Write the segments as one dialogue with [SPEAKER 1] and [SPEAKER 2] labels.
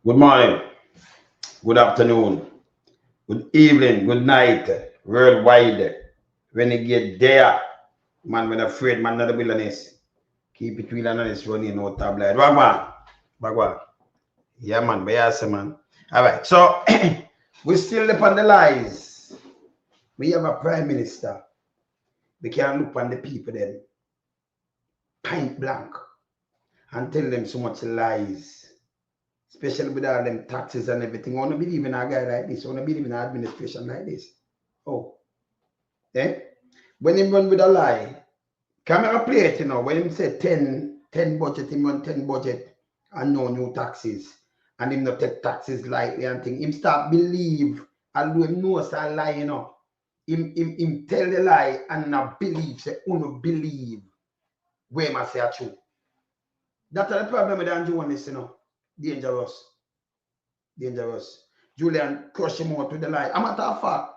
[SPEAKER 1] Good morning, good afternoon, good evening, good night, worldwide. When you get there, man, when afraid, man, not the wilderness. Keep it real and honest, running no tabloid. Wagwan, wagwan. Yeah, man, but yes, man. All right, so we still live on the lies. We have a prime minister. We can look on the people then, point blank, and tell them so much lies. Especially with all them taxes and everything. I want to believe in a guy like this. I want to believe in an administration like this. Oh. Eh? When he run with a lie, camera play it, you know, when him say 10 budget, him run 10 budget and no new taxes. And him not take taxes lightly and thing. Him start believe, although him knows a lie, you know. Him tell the lie and not believe, say, uno believe where him say a true. That's the problem with Andrew Holness, you know. Dangerous. Julian crush him out with the lie. A matter of fact,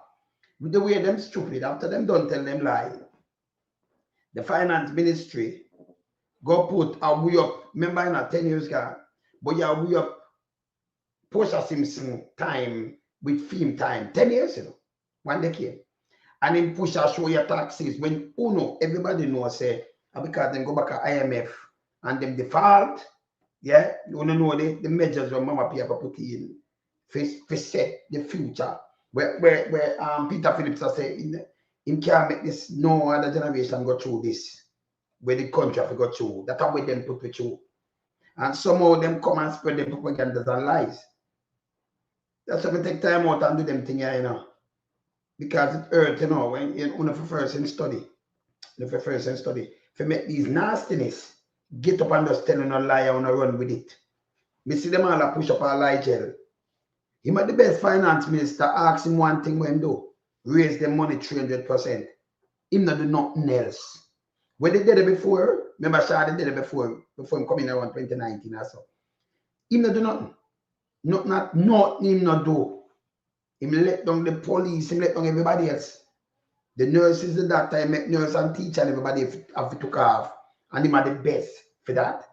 [SPEAKER 1] with the way them stupid, after them don't tell them lie, the finance ministry go put a way up, remember in a 10 years ago, but you way up Porsche Simpson time with film time, 10 years, you know, when they came. And then push a show your taxes when uno, everybody knows say, because them go back to IMF and them default. Yeah, you know the measures when Mama Pia put in for set the future. Where Peter Phillips has said in can't make this no other generation go through this. Where the country have go through. That's how them put it through. And somehow them come and spread the propaganda and lies. That's why we take time out and do them thing here, you know. Because it hurt, you know, when you know for first in study. For make these nastiness. Get up and just telling a lie and run with it. Me see them all push up a lie gel. He might the best finance minister ask him one thing when do. Raise the money 300%. Him not do nothing else. When they did it before, remember Shah did it before him coming around 2019 or so. Him not do nothing. Nothing him not do. Him let down the police, him let down everybody else. The nurses, the doctor, he make nurse and teacher and everybody have to took off. And him are the best for that.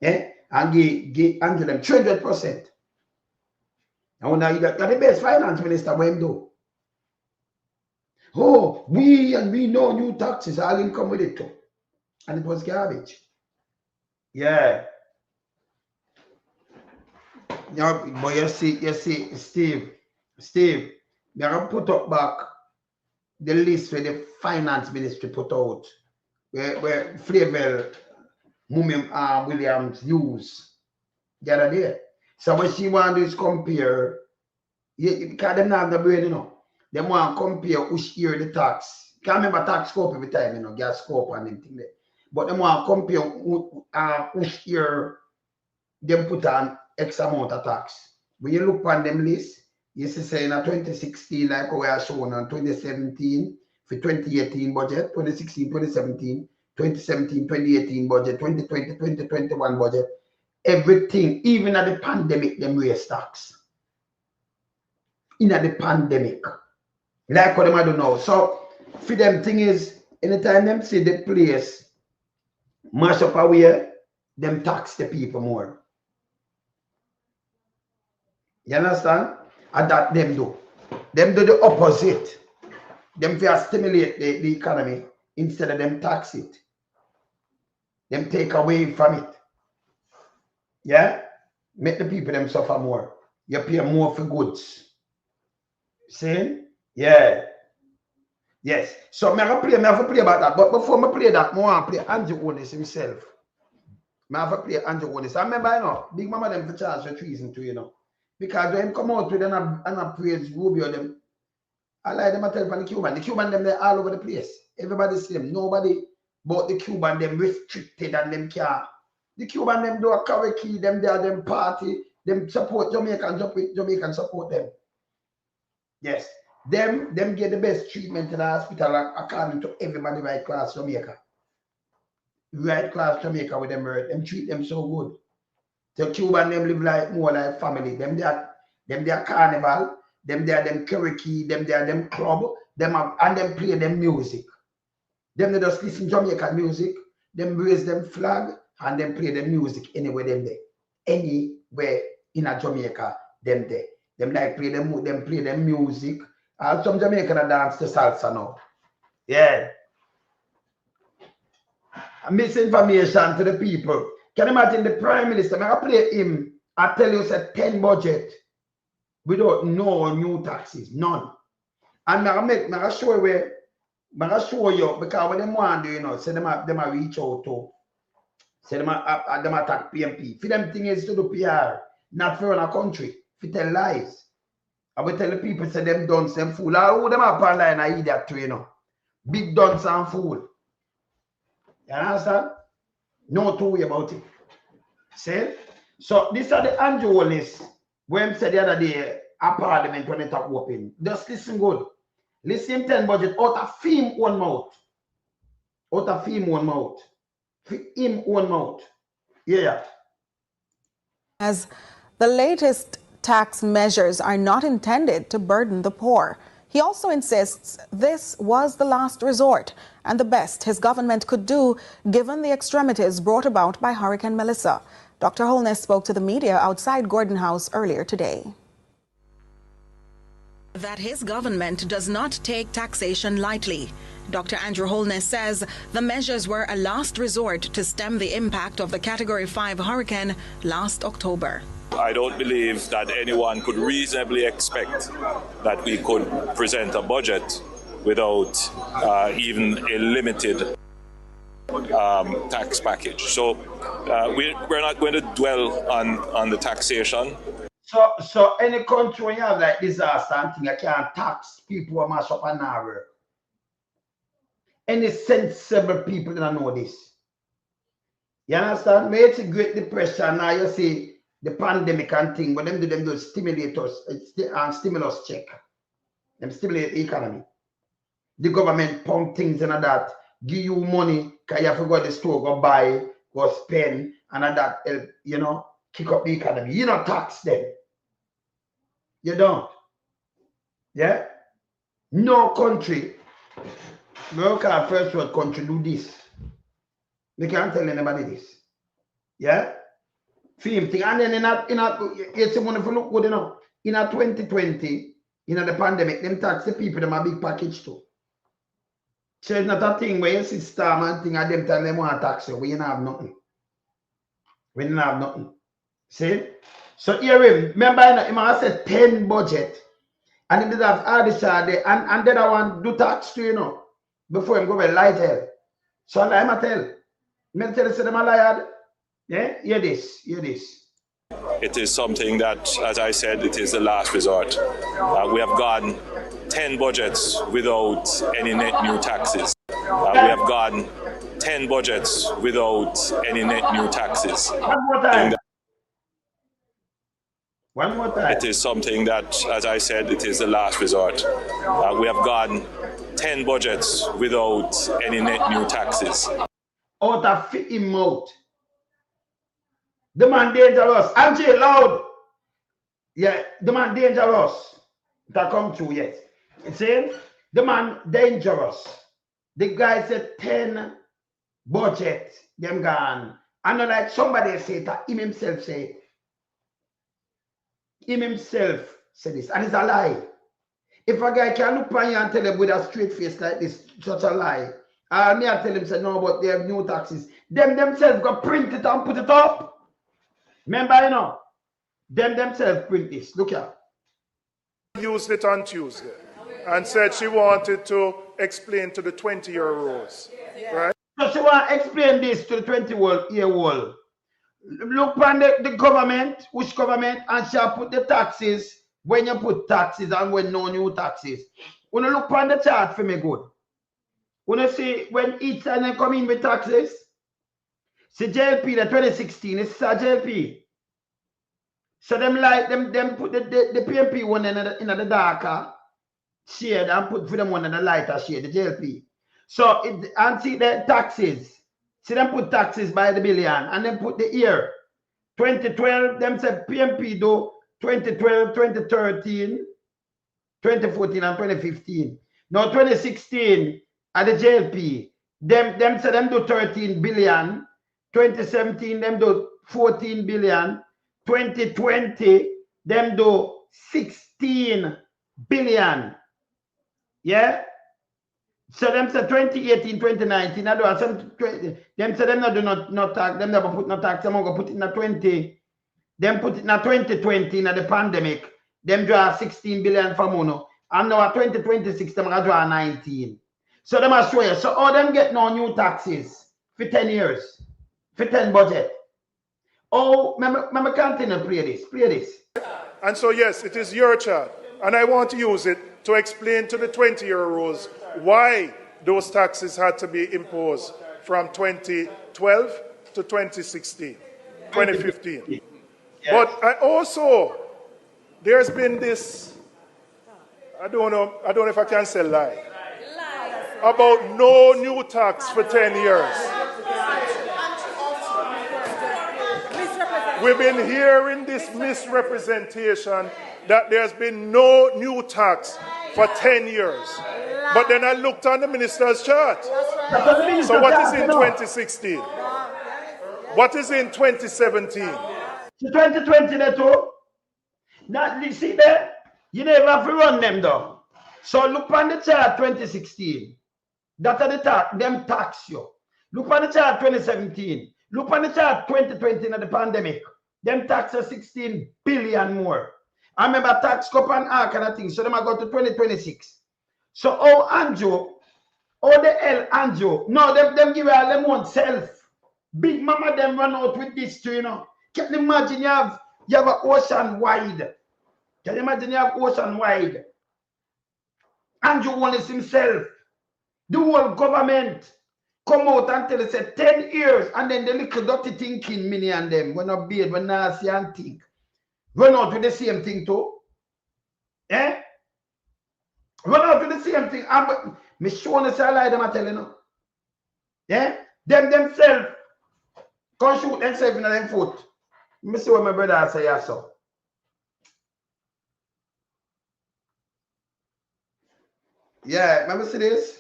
[SPEAKER 1] Eh? And give Andrew them 300%. And when you're the best finance minister, when him do. Oh, we know new taxes, all in come with it too. And it was garbage. Yeah. Yeah, but you see, Steve, we are put up back the list where the finance ministry put out. Where Flavel Williams used the other day. So what she want to do is compare, because them not have the brain, you know. They want to compare which year the tax. Can't remember tax scope every time, you know, gas scope and everything there. But they want to compare which year they put on X amount of tax. When you look on them list, you see say in 2016, like we are shown on 2017, for 2018 budget, 2016, 2017, 2017, 2018 budget, 2020, 2021 budget, everything, even at the pandemic, them raise tax. In the pandemic. Like what them I do now. So for them thing is, anytime them see the place mash up away, them tax the people more. You understand? And that them do. Them do the opposite. Them feel stimulate the economy instead of them tax it. Them take away from it. Yeah? Make the people them suffer more. You pay more for goods. See? Yeah. Yes. So I have to play about that. But before I play that, I want to play Andrew Holness himself. I have to play Andrew Holness. I remember, you know, Big Mama them for charge for treason too, you know. Because when come out with an praise Rubio them, I like them I tell from the Cuban. The Cuban them they're all over the place. Everybody see them. Nobody but the Cuban them restricted and them care. The Cuban them do a karaoke, them there, them party, them support Jamaican support them. Yes. Them get the best treatment in the hospital according to everybody right class Jamaica. Right class Jamaica with them hurt. Them treat them so good. The Cuban them live like more like family. Them their carnival, them karaoke, them club, and them play them music. Them they just listen Jamaican music, them raise them flag, and them play them music anywhere them there. Anywhere in a Jamaica, them there. Them like play them music. Some Jamaican dance to salsa now. Yeah. Misinformation to the people. Can you imagine the Prime Minister? I play him. I tell you, say 10 budget without no new taxes, none. And I show you because when them want to, you know, say them a reach out to, say them attack PMP. For them thing is to do PR, not for a country. For tell lies. I will tell the people say them dunce, them fool. Who them up online I idiot too, you know. Big dunce and fool. You understand? No two way about it. See? So these are the Andrew Holness when said the other day at Parliament when it talk open. Just listen good. Listen 10 budget out of him one mouth. Out of him one mouth. Him one mouth. Yeah.
[SPEAKER 2] As the latest tax measures are not intended to burden the poor. He also insists this was the last resort and the best his government could do given the extremities brought about by Hurricane Melissa. Dr. Holness spoke to the media outside Gordon House earlier today. That his government does not take taxation lightly. Dr. Andrew Holness says the measures were a last resort to stem the impact of the Category 5 hurricane last October.
[SPEAKER 3] I don't believe that anyone could reasonably expect that we could present a budget without even a limited tax package. So we're not going to dwell on the taxation.
[SPEAKER 1] So any country when you have like disaster and thing, you can't tax people who mash up an hour. Any sensible people don't know this. You understand? May it's a Great Depression now you see the pandemic and thing, but them do those stimulators and stimulus check. Them stimulate the economy. The government pump things and that, give you money, because you have to go to the store, go buy, go spend, and that help, you know, kick up the economy. You don't tax them. You don't. Yeah? No country, America first world country do this. They can't tell anybody this. Yeah? Same thing. And then in it's a wonderful look good enough. In a 2020, in the pandemic, them tax the people them a big package too. So it's not a thing where you see star man thing at them time they want to tax you. We don't have nothing. We don't have nothing. See? So here remember I said 10 budget. And he did have all this there and then I want to do tax too, you know, before him go with light hell. So I'm a tell. I'm tell you them a liar. Yeah, hear this.
[SPEAKER 3] It is something that, as I said, it is the last resort. We have gone 10 budgets without any net new taxes. We have gone 10 budgets without any net new taxes.
[SPEAKER 1] One more time. One more time.
[SPEAKER 3] It is something that, as I said, it is the last resort. We have gone 10 budgets without any net new taxes.
[SPEAKER 1] Out of him mouth. The man dangerous. Angie loud. Yeah, the man dangerous. That come true, yes. See? The man dangerous. The guy said 10 budget, them gone. And not like somebody say that him himself say it. Him himself said this. And it's a lie. If a guy can look on you and tell him with a straight face like this, such a lie. Me I tell him say no, but they have new taxes. Them themselves go print it and put it up. Remember, you know, them themselves print this. Look here.
[SPEAKER 4] Used it on Tuesday and said she wanted to explain to the 20-year-olds, right?
[SPEAKER 1] So she want to explain this to the 20-year-old. Look on the government, which government, and she put the taxes when you put taxes and when no new taxes. When you look on the chart for me good. When you see when each time they come in with taxes, see JLP, the 2016, it's a JLP. So them like them put the PMP one in the darker shade and put for them one in the lighter shade, the JLP. So and see the taxes. See them put taxes by the billion and then put the year. 2012, them said PMP do 2012, 2013, 2014 and 2015. Now 2016 at the JLP, them said them do 13 billion. 2017, them do 14 billion. 2020, them do 16 billion. Yeah? So them say 2018, 2019, I do some them say them not do no tax, them never put no tax, them go put it in a 20, them put it in a 2020 in the pandemic, them draw 16 billion for mono. And now at 2026, them gonna draw 19. So them I show you. So all them get no new taxes for 10 years, for 10 budget. Oh, remember continue play this, play this.
[SPEAKER 4] And so, yes, it is your chart. And I want to use it to explain to the 20-year-olds why those taxes had to be imposed from 2012 to 2016, 2015. Yes. But I also, there's been this, I don't know if I can say lie, about no new tax for 10 years. We've been hearing this misrepresentation that there's been no new tax for 10 years. But then I looked on the minister's chart. So what is in 2016? What is in 2017?
[SPEAKER 1] 2020 there too. Now, you see there? You never have to run them though. So look on the chart 2016. That are the tax, them tax you. Look on the chart 2017. Look on the chart 2020 in the pandemic. Them tax are 16 billion more. I remember tax cup and all kind of things. So them I go to 2026. So Andrew, the L Andrew. No, them give all them one self. Big mama them run out with this too, you know. Can you imagine you have an ocean wide? Can you imagine you have ocean wide? Andrew Holness himself. The whole government come out and tell us 10 years, and then the little dirty thinking mini and them when not beard, when not see and think. Run out with the same thing too. Eh? Run out with the same thing. Me sure to say I lie them I tell you now. Yeah? Them themselves can't shoot themselves in their foot. Me see what my brother say yeah, so. Yeah, let me see this.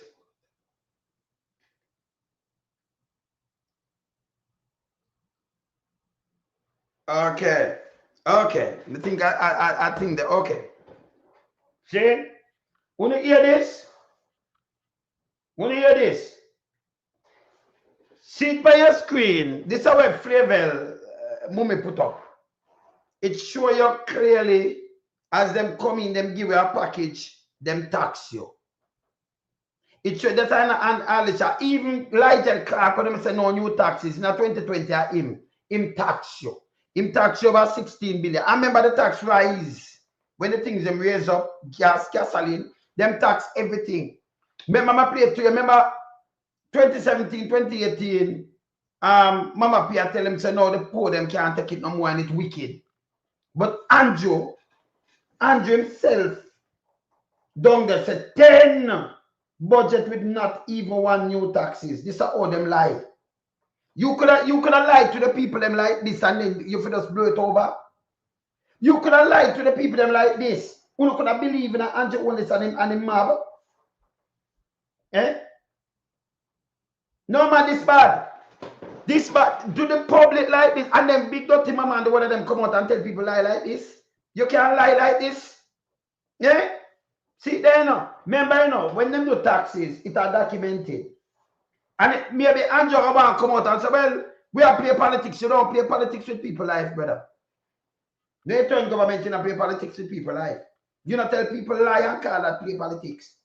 [SPEAKER 1] Okay. I think I think that okay. See? When you hear this? See it by your screen. This is our flavor Mummy put up. It show you clearly as them come in, them give you a package, them tax you. It show that and even Ligel Clark when them say no new taxes in 2020 him tax you. Him tax you over 16 billion. I remember the tax rise when the things them raise up, gas, gasoline, them tax everything. Mama play to you. Remember 2017, 2018, Mama Pia tell them say no, the poor them can't take it no more and it's wicked. But Andrew himself down there said 10 budget with not even one new taxes. This is how them lie. You could have lied to the people them like this and then you could just blow it over. You could have lied to the people them like this. You could have believed in Andrew Holness and him mob. Eh? No man, this bad. This bad. Do the public like this and then big dirty mama and the one of them come out and tell people lie like this. You can't lie like this. Yeah? See there now. Remember, you know, when them do taxes, it are documented. And maybe Andrew Obama come out and say, well, we are play politics. You don't play politics with people life, brother. They turn government in a play politics with people life. You not tell people lie and call that play politics.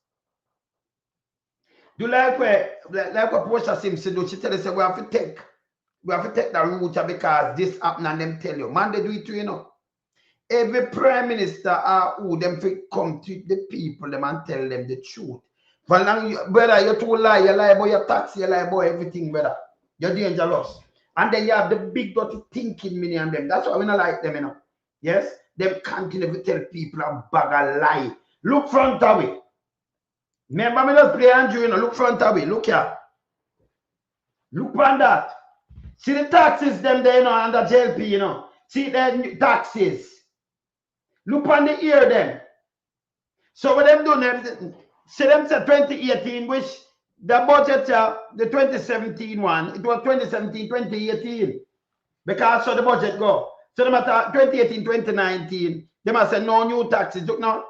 [SPEAKER 1] Do like what Porsche Simpson do. She tell us we have to take the route because this happen and them tell you. Man, they do it too, you know. Every prime minister who them come to the people them and tell them the truth. For long, brother, you're too lie about your tax, you lie about everything, brother. You're dangerous. And then you have the big dirty thinking many and them. That's why we don't like them, you know. Yes? Them continue to tell people a bag of lie. Look front of it. Remember me just play Andrew, you know. Look front of it. Look here. Look on that. See the taxes them there, you know, under JLP, you know. See the taxes. Look on the ear them. So what them doing, them, see them say 2018, which the budget, the 2017 one, it was 2017, 2018. Because so the budget go. So no matter 2018, 2019, them a say no new taxes. Look now,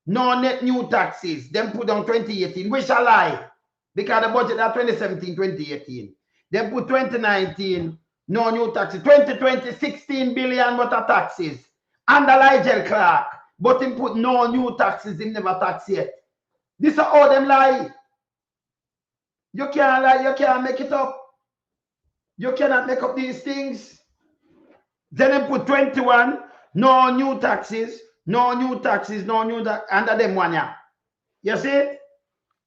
[SPEAKER 1] no net new taxes. Them put down 2018, which a lie. Because the budget are 2017, 2018. They put 2019, no new taxes. 2020, 16 billion worth of taxes. Under Nigel Clark. But him put no new taxes, him never tax yet. This is all them lie. You can't lie, you can't make it up. You cannot make up these things. Then they put 21, no new taxes, no new taxes, no new taxes, under them one year. You see it?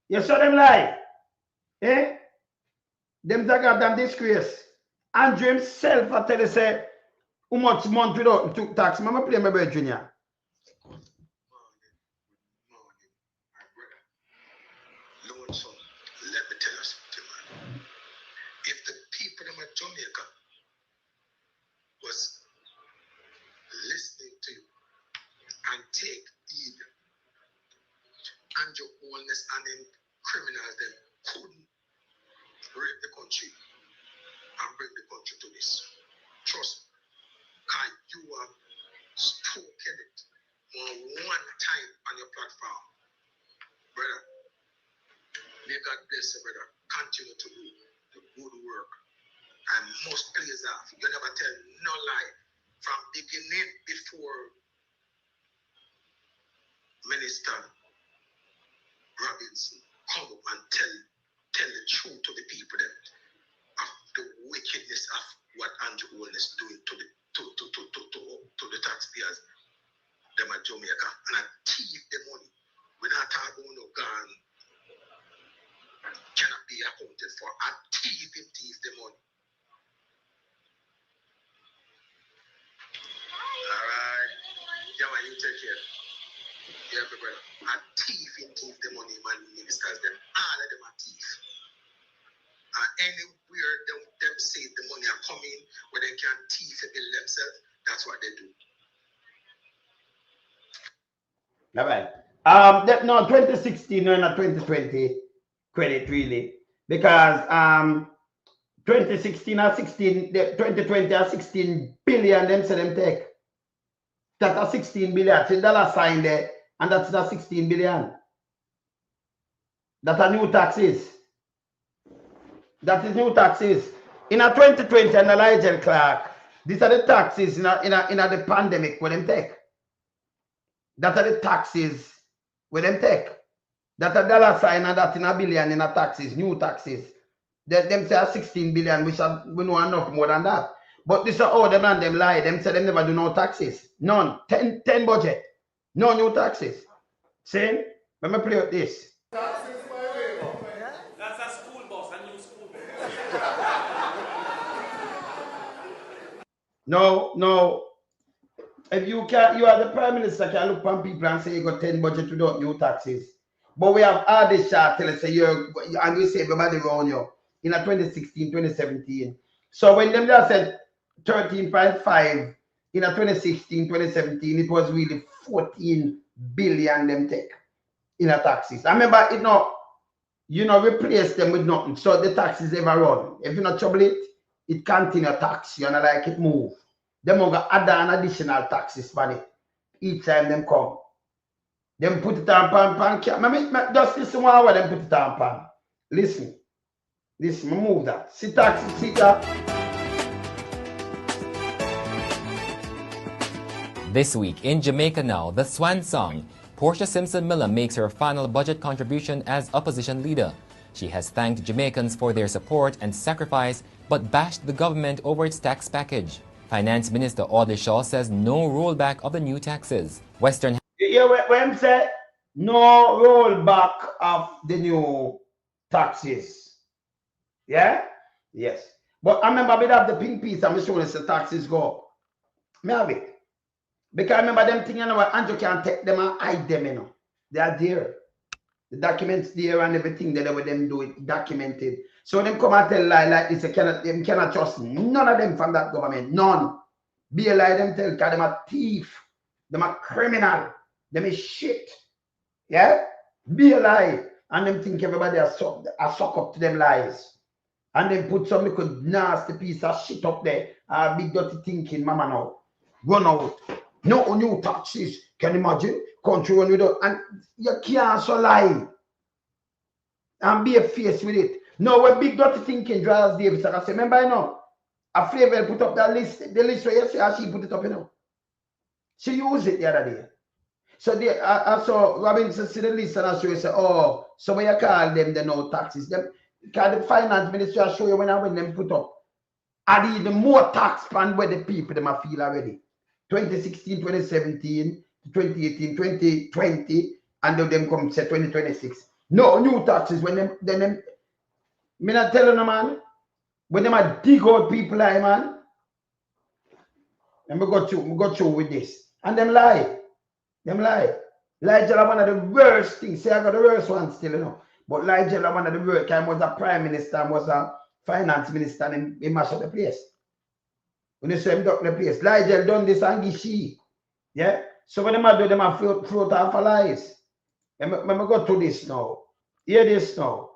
[SPEAKER 1] You saw them lie. Eh? Them goddamn disgrace. Andrew himself, I tell you, say, how much month without took tax? I'm going to play my boy Junior.
[SPEAKER 5] Let me tell you something, man. If the people in Jamaica was listening to you and take heed, Andrew Holness and them criminals, them couldn't rape the country and bring the country to this. Trust me, because you have spoken it one time on your platform. Brother, may God bless you, brother. Continue to do the good work. And most plays off. You never tell no lie. From beginning before Minister Robinson come up and tell the truth to the people then of the wickedness of what Andrew Holness doing to the taxpayers, them at Jamaica, and I thief the money. We're not talking about no gun cannot be accounted for. I thief the money. Alright. Yeah, man, you take care. Yeah, brother. I thief the money, man, ministers, them. All of them are thief. Anywhere them say the money are coming, where they can thief and build themselves, that's what they do.
[SPEAKER 1] All right. No, 2016 and 2020 credit really, because 2016 or 16, 2020 or 16 billion them say them take. That's a 16 billion. It's a dollar sign there, and that's the 16 billion. That's a new taxes. That is new taxes. In a 2020 and Nigel Clark, these are the taxes in the pandemic where them take. That are the taxes where them take. That a dollar sign and that in a billion in a taxes, new taxes. Them say 16 billion, which we know enough more than that. But this is all them and them lie. Them say them never do no taxes. None. 10 budget. No new taxes. See? Let me play with this.
[SPEAKER 6] Taxes by waiver. That's a school bus, a new school bus.
[SPEAKER 1] No. If you are the Prime Minister, can look on people and say you got 10 budget without new taxes. But we have all this shot tell us and we say everybody around you in a 2016, 2017. So when them just said 13.5 in a 2016, 2017, it was really 14 billion them take in a taxes. I remember replace them with nothing. So the taxes ever run. If you not trouble it continue tax. You know, like it move. Them going add an additional taxes for it each time them come. Them put it on pan. Just listen what them put it on pan. Listen, move that. See taxes, see that.
[SPEAKER 7] This week in Jamaica now, the swan song. Porsche Simpson Miller makes her final budget contribution as opposition leader. She has thanked Jamaicans for their support and sacrifice, but bashed the government over its tax package. Finance Minister Audley Shaw says no rollback of the new taxes. Western.
[SPEAKER 1] Yeah, when say no rollback of the new taxes. Yeah? Yes. But I remember we have the pink piece and we show us the taxes go up. Me have it. Because I remember them thing, Andrew can take them and hide them, They are there. The documents there and everything that with them do it documented. So them come and tell lie like this, them cannot trust none of them from that government. None. Be a lie them tell because them a thief. Them a criminal. Them is shit. Yeah? Be a lie. And them think everybody a suck up to them lies. And then put some little nasty piece of shit up there. Big dirty thinking, mama now. run out. No new taxes. Can you imagine? Country run without, and you can't so lie and be a face with it. No, when big dirty thinking drives Davis, like I say, remember, you know, a Flavor put up that list, the list where you see how she put it up, you know. She used it the other day. So I saw Robinson see the list and I show you say, oh, so when you call them, they know taxes. Them, because the finance ministry I show you when them put up, add even more tax plan where the people them feel already. 2016, 2017, 2018, 2020, and then them come say 2026. No new taxes when them me not telling them, man, when them a dig out people like, man, and we go through with this. And them lie. Them lie. Lie Jella one of the worst things. Say I got the worst one still, you know. But lie Jella one of the worst. I was a prime minister, I was a finance minister, and he mashed up the place. When you say him duck the place, lie Jella done this and give she. Yeah? So when them do them a float off of lies. And me go to this now. Hear this now.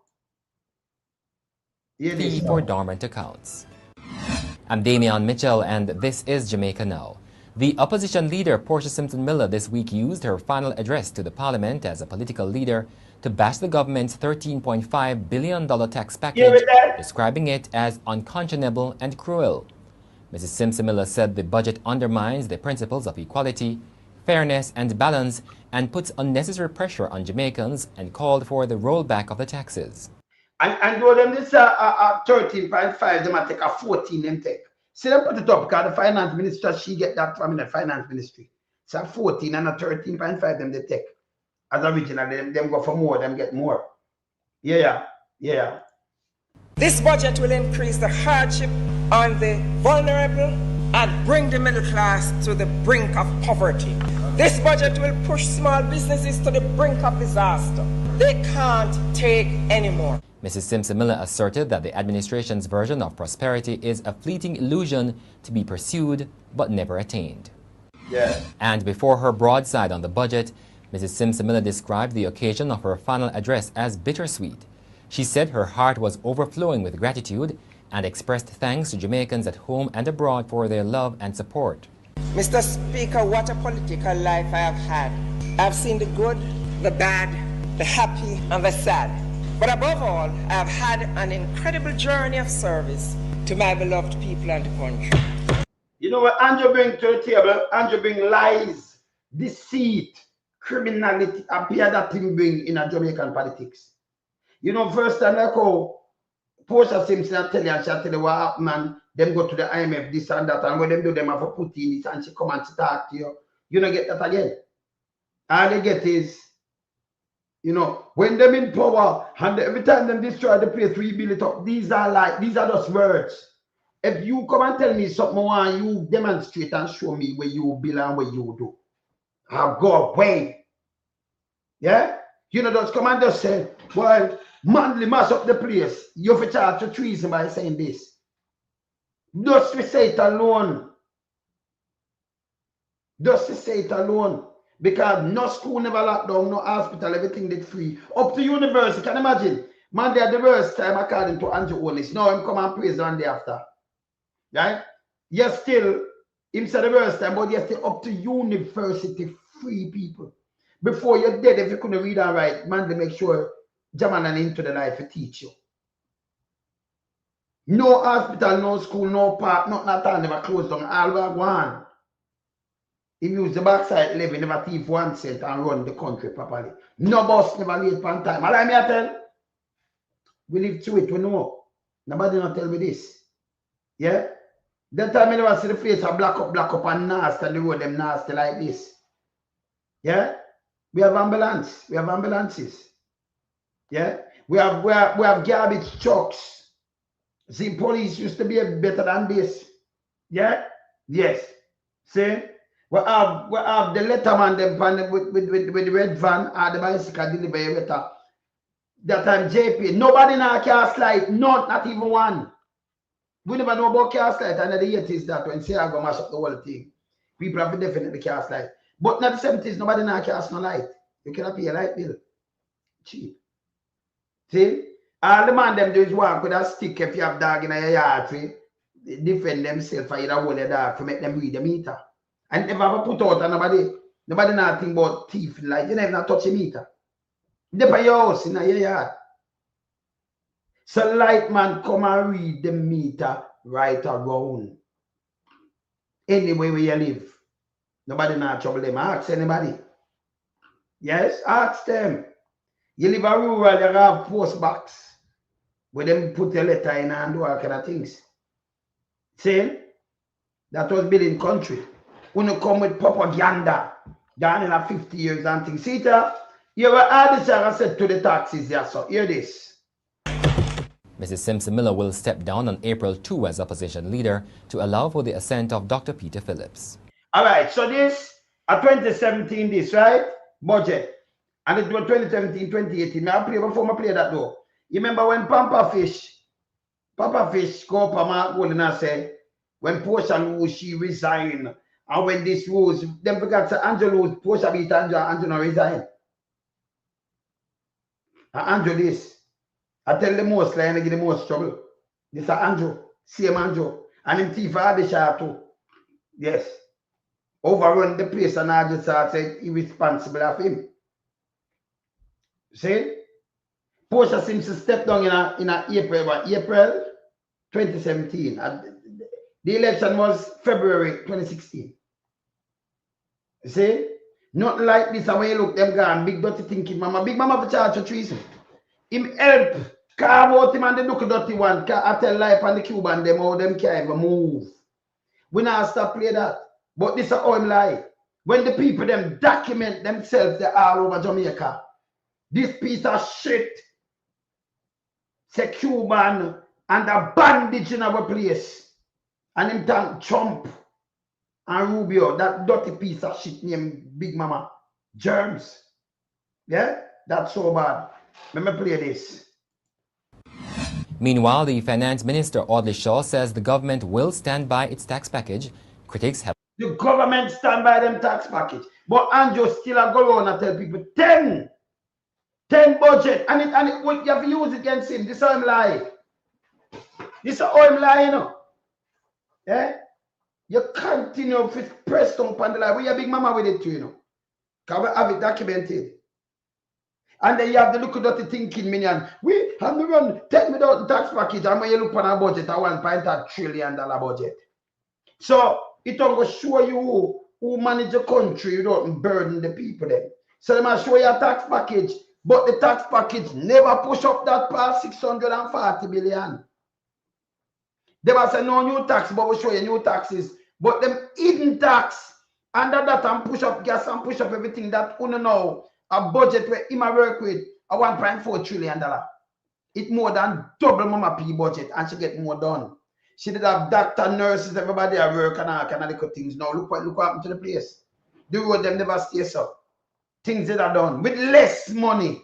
[SPEAKER 1] Hear this
[SPEAKER 7] Fee
[SPEAKER 1] now.
[SPEAKER 7] for dormant accounts. I'm Damian Mitchell, and this is Jamaica Now. The opposition leader, Porsche Simpson Miller, this week used her final address to the parliament as a political leader to bash the government's $13.5 billion tax package, describing it as unconscionable and cruel. Mrs. Simpson Miller said the budget undermines the principles of equality, fairness and balance and puts unnecessary pressure on Jamaicans and called for the rollback of the taxes.
[SPEAKER 1] And though them this 13.5, they might take a 14 them take. See them put it up because the finance minister, she get that from the finance ministry. So 14 and a 13.5 them they take. As original, them go for more, them get more. Yeah.
[SPEAKER 8] This budget will increase the hardship on the vulnerable and bring the middle class to the brink of poverty. This budget will push small businesses to the brink of disaster. They can't take anymore.
[SPEAKER 7] Mrs. Simpson Miller asserted that the administration's version of prosperity is a fleeting illusion to be pursued but never attained.
[SPEAKER 1] Yeah.
[SPEAKER 7] And before her broadside on the budget, Mrs. Simpson Miller described the occasion of her final address as bittersweet. She said her heart was overflowing with gratitude and expressed thanks to Jamaicans at home and abroad for their love and support.
[SPEAKER 8] Mr. Speaker, what a political life I have had. I've seen the good, the bad, the happy, and the sad. But above all, I have had an incredible journey of service to my beloved people and the country.
[SPEAKER 1] You know what Andrew bring to the table? Andrew bring lies, deceit, criminality, appear that thing bring in a Jamaican politics. You know, first time like how Porsche Simpson tell you and she tell you what happened, man, them go to the IMF, this and that, and when them do them have to put in this and she come and talk to you, you don't get that again. All they get is, you know, when them in power and every time them destroy the place, rebuild it up, these are just words. If you come and tell me something more and you demonstrate and show me where you build and where you do, I'll go away. Yeah? You know, just come and just say, well, manly mash up the place. You have to charge to treason by saying this. Just to say it alone. Just to say it alone. Because no school never locked down, no hospital, everything did free. Up to university, can you imagine? Man, they had the worst time according to Andrew Holness. Now him come and praise one day after. Right? Yes, still, him said the worst time, but yes, still up to university free people. Before you're dead, if you couldn't read and write, man, they make sure Jaman and into the life to teach you. No hospital, no school, no park, nothing at all, never closed down, all were one. He used the backside levy, never thief 1 cent and run the country properly. No bus never late on time. Allow me to tell. We live through it, we know. Nobody not tell me this. Yeah? That time I never see the place of black up and nasty and the road them nasty like this. Yeah? We have ambulance. We have ambulances. Yeah? We have garbage trucks. See, police used to be better than this. Yeah? Yes. See? We have the letterman them with the red van or the bicycle deliver a letter. That time JP. Nobody now can slide, not even one. We never know about car slide, and the 80s that when say I go mash up the whole thing. People have definitely car slide. But not the 70s, nobody now cast no light. You cannot pay a light bill. Cheap. See? All the man them do is walk with a stick if you have dog in your yard, see? They defend themselves for you to hold your dog to make them read the meter. And never ever put out and nobody not think about thief like you never not touch a meter. They pay your house in your yard. So light man come and read the meter right around. Anyway where you live. Nobody not trouble them. Ask anybody. Yes, ask them. You live a rural, you have post box where them put your letter in and do all kind of things. See? That was built in country. When you come with propaganda, down in 50 years and things. See that? You ever heard this I said to the taxes, yes, so hear this.
[SPEAKER 7] Mrs. Simpson Miller will step down on April 2 as opposition leader to allow for the assent of Dr. Peter Phillips.
[SPEAKER 1] All right, so this, 2017, this, right? Budget. And it was 2017, 2018. May I play before I play that though? You remember when Papa Fish go up and Mark Golden and say, when Porsche lose, she resign. And when this rules, them forgot to Angelo lose, Porsche beat Angelo resign. And Angelo this. I tell the most line, I give the most trouble. This is Angelo, same Angelo. And him thief had the shot too. Yes. Overrun the place and I just said irresponsible of him. See? Porsche Simpson stepped down in April 2017. The election was February 2016. See? Not like this, when you look them gone, big dirty thinking mama. Big mama for charge of treason. Him help carve out him and the look dirty one. I tell life and the Cuban them how them can't even move. We not stop play that. But this is how him lie. When the people them document themselves, they're all over Jamaica. This piece of shit say Cuban and a bandage in our place. And him thank Trump and Rubio, that dirty piece of shit named Big Mama. Germs. Yeah? That's so bad. Let me play this.
[SPEAKER 7] Meanwhile, the Finance Minister Audley Shaw says the government will stand by its tax package. Critics have...
[SPEAKER 1] The government stand by them tax package. But Andrew still a go around and tell people 10 budget. And you have to use it against him. This is how him lie. This is how him lie, you know. Yeah? You continue with press down upon the lie. We a Big Mama with it too, you know. Can we have it documented? And then you have to look at dirty thinking, minion. We have to run 10 without tax package. And when you look on our budget, a $1.5 trillion budget. So it will show you who manage the country, you don't burden the people then. So they must show you a tax package, but the tax package never push up that past 640 billion. They must say no new tax, but we show you new taxes. But them hidden tax under that and push up gas and push up everything that you know a budget where him work with a $1.4 trillion. It more than double Mama P budget and she get more done. She did have doctor, nurses, everybody at work and all kind of little things. Now look what happened to the place. The road them never stay so. Things that are done with less money.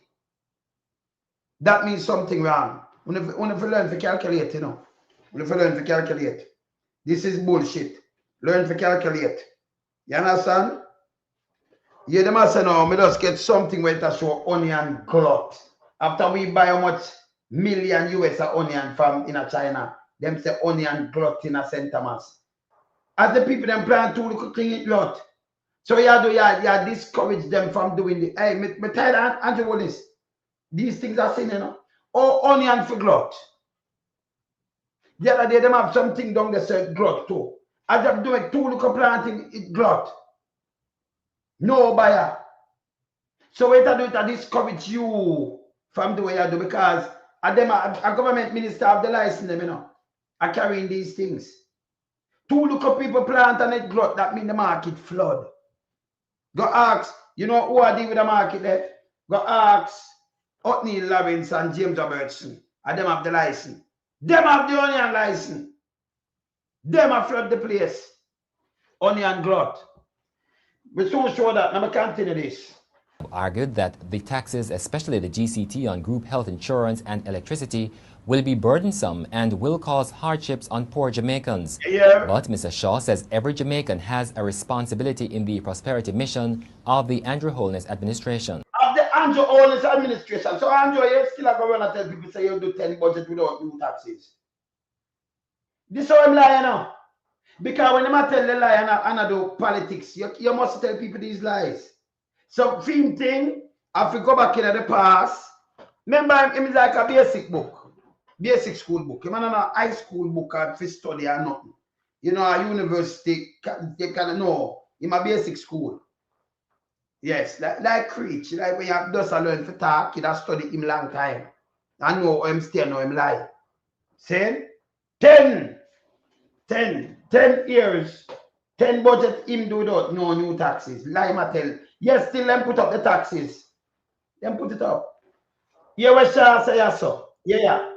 [SPEAKER 1] That means something wrong. When you learn to calculate, you know. When you learn to calculate. This is bullshit. Learn to calculate. You understand? Yeah, they must say no, we just get something where it show onion glut. After we buy how much million US onion from in China. Them say onion glut in a St. Thomas. As the people them plan to look clean it glut. So you discourage them from doing it. Hey, me tired of Andrew Holness. These things are seen, you know. Oh, onion for glut. The other day them have something down there said glut too. I just do it two look planting it glut. No buyer. So what I do it, I discourage you from the way I do because a government minister have the license them, you know. Are carrying these things. Two look up people plant and it glut, that mean the market flood. Go ask, you know who I deal with the market there? Go ask Othniel Lawrence and James Robertson. And them have the license. Them have the onion license. Them have flood the place. Onion glut. We so sure that. Now we continue this.
[SPEAKER 7] Argued that the taxes, especially the GCT on group health insurance and electricity, will be burdensome and will cause hardships on poor Jamaicans.
[SPEAKER 1] Yeah.
[SPEAKER 7] But Mr. Shaw says every Jamaican has a responsibility in the prosperity mission of the Andrew Holness administration.
[SPEAKER 1] Of the Andrew Holness administration. So Andrew, you still are going to tell people say you do 10 budget without new taxes. This is how I'm lying now. Because when I tell the lie and I do politics, you must tell people these lies. So same thing, if we go back in the past, remember him is like a basic book, basic school book. Him not a high school book for study or nothing. You know, a university, they can know him a basic school. Yes, like Creech, like when you have just learn to talk, you have study him long time. I know him stay, know him lie. Say 10 years, 10 budget him do without no new taxes. Lie tell. Yes, still them put up the taxes. Them put it up. Yeah, what shall I say, yes, sir? Yeah.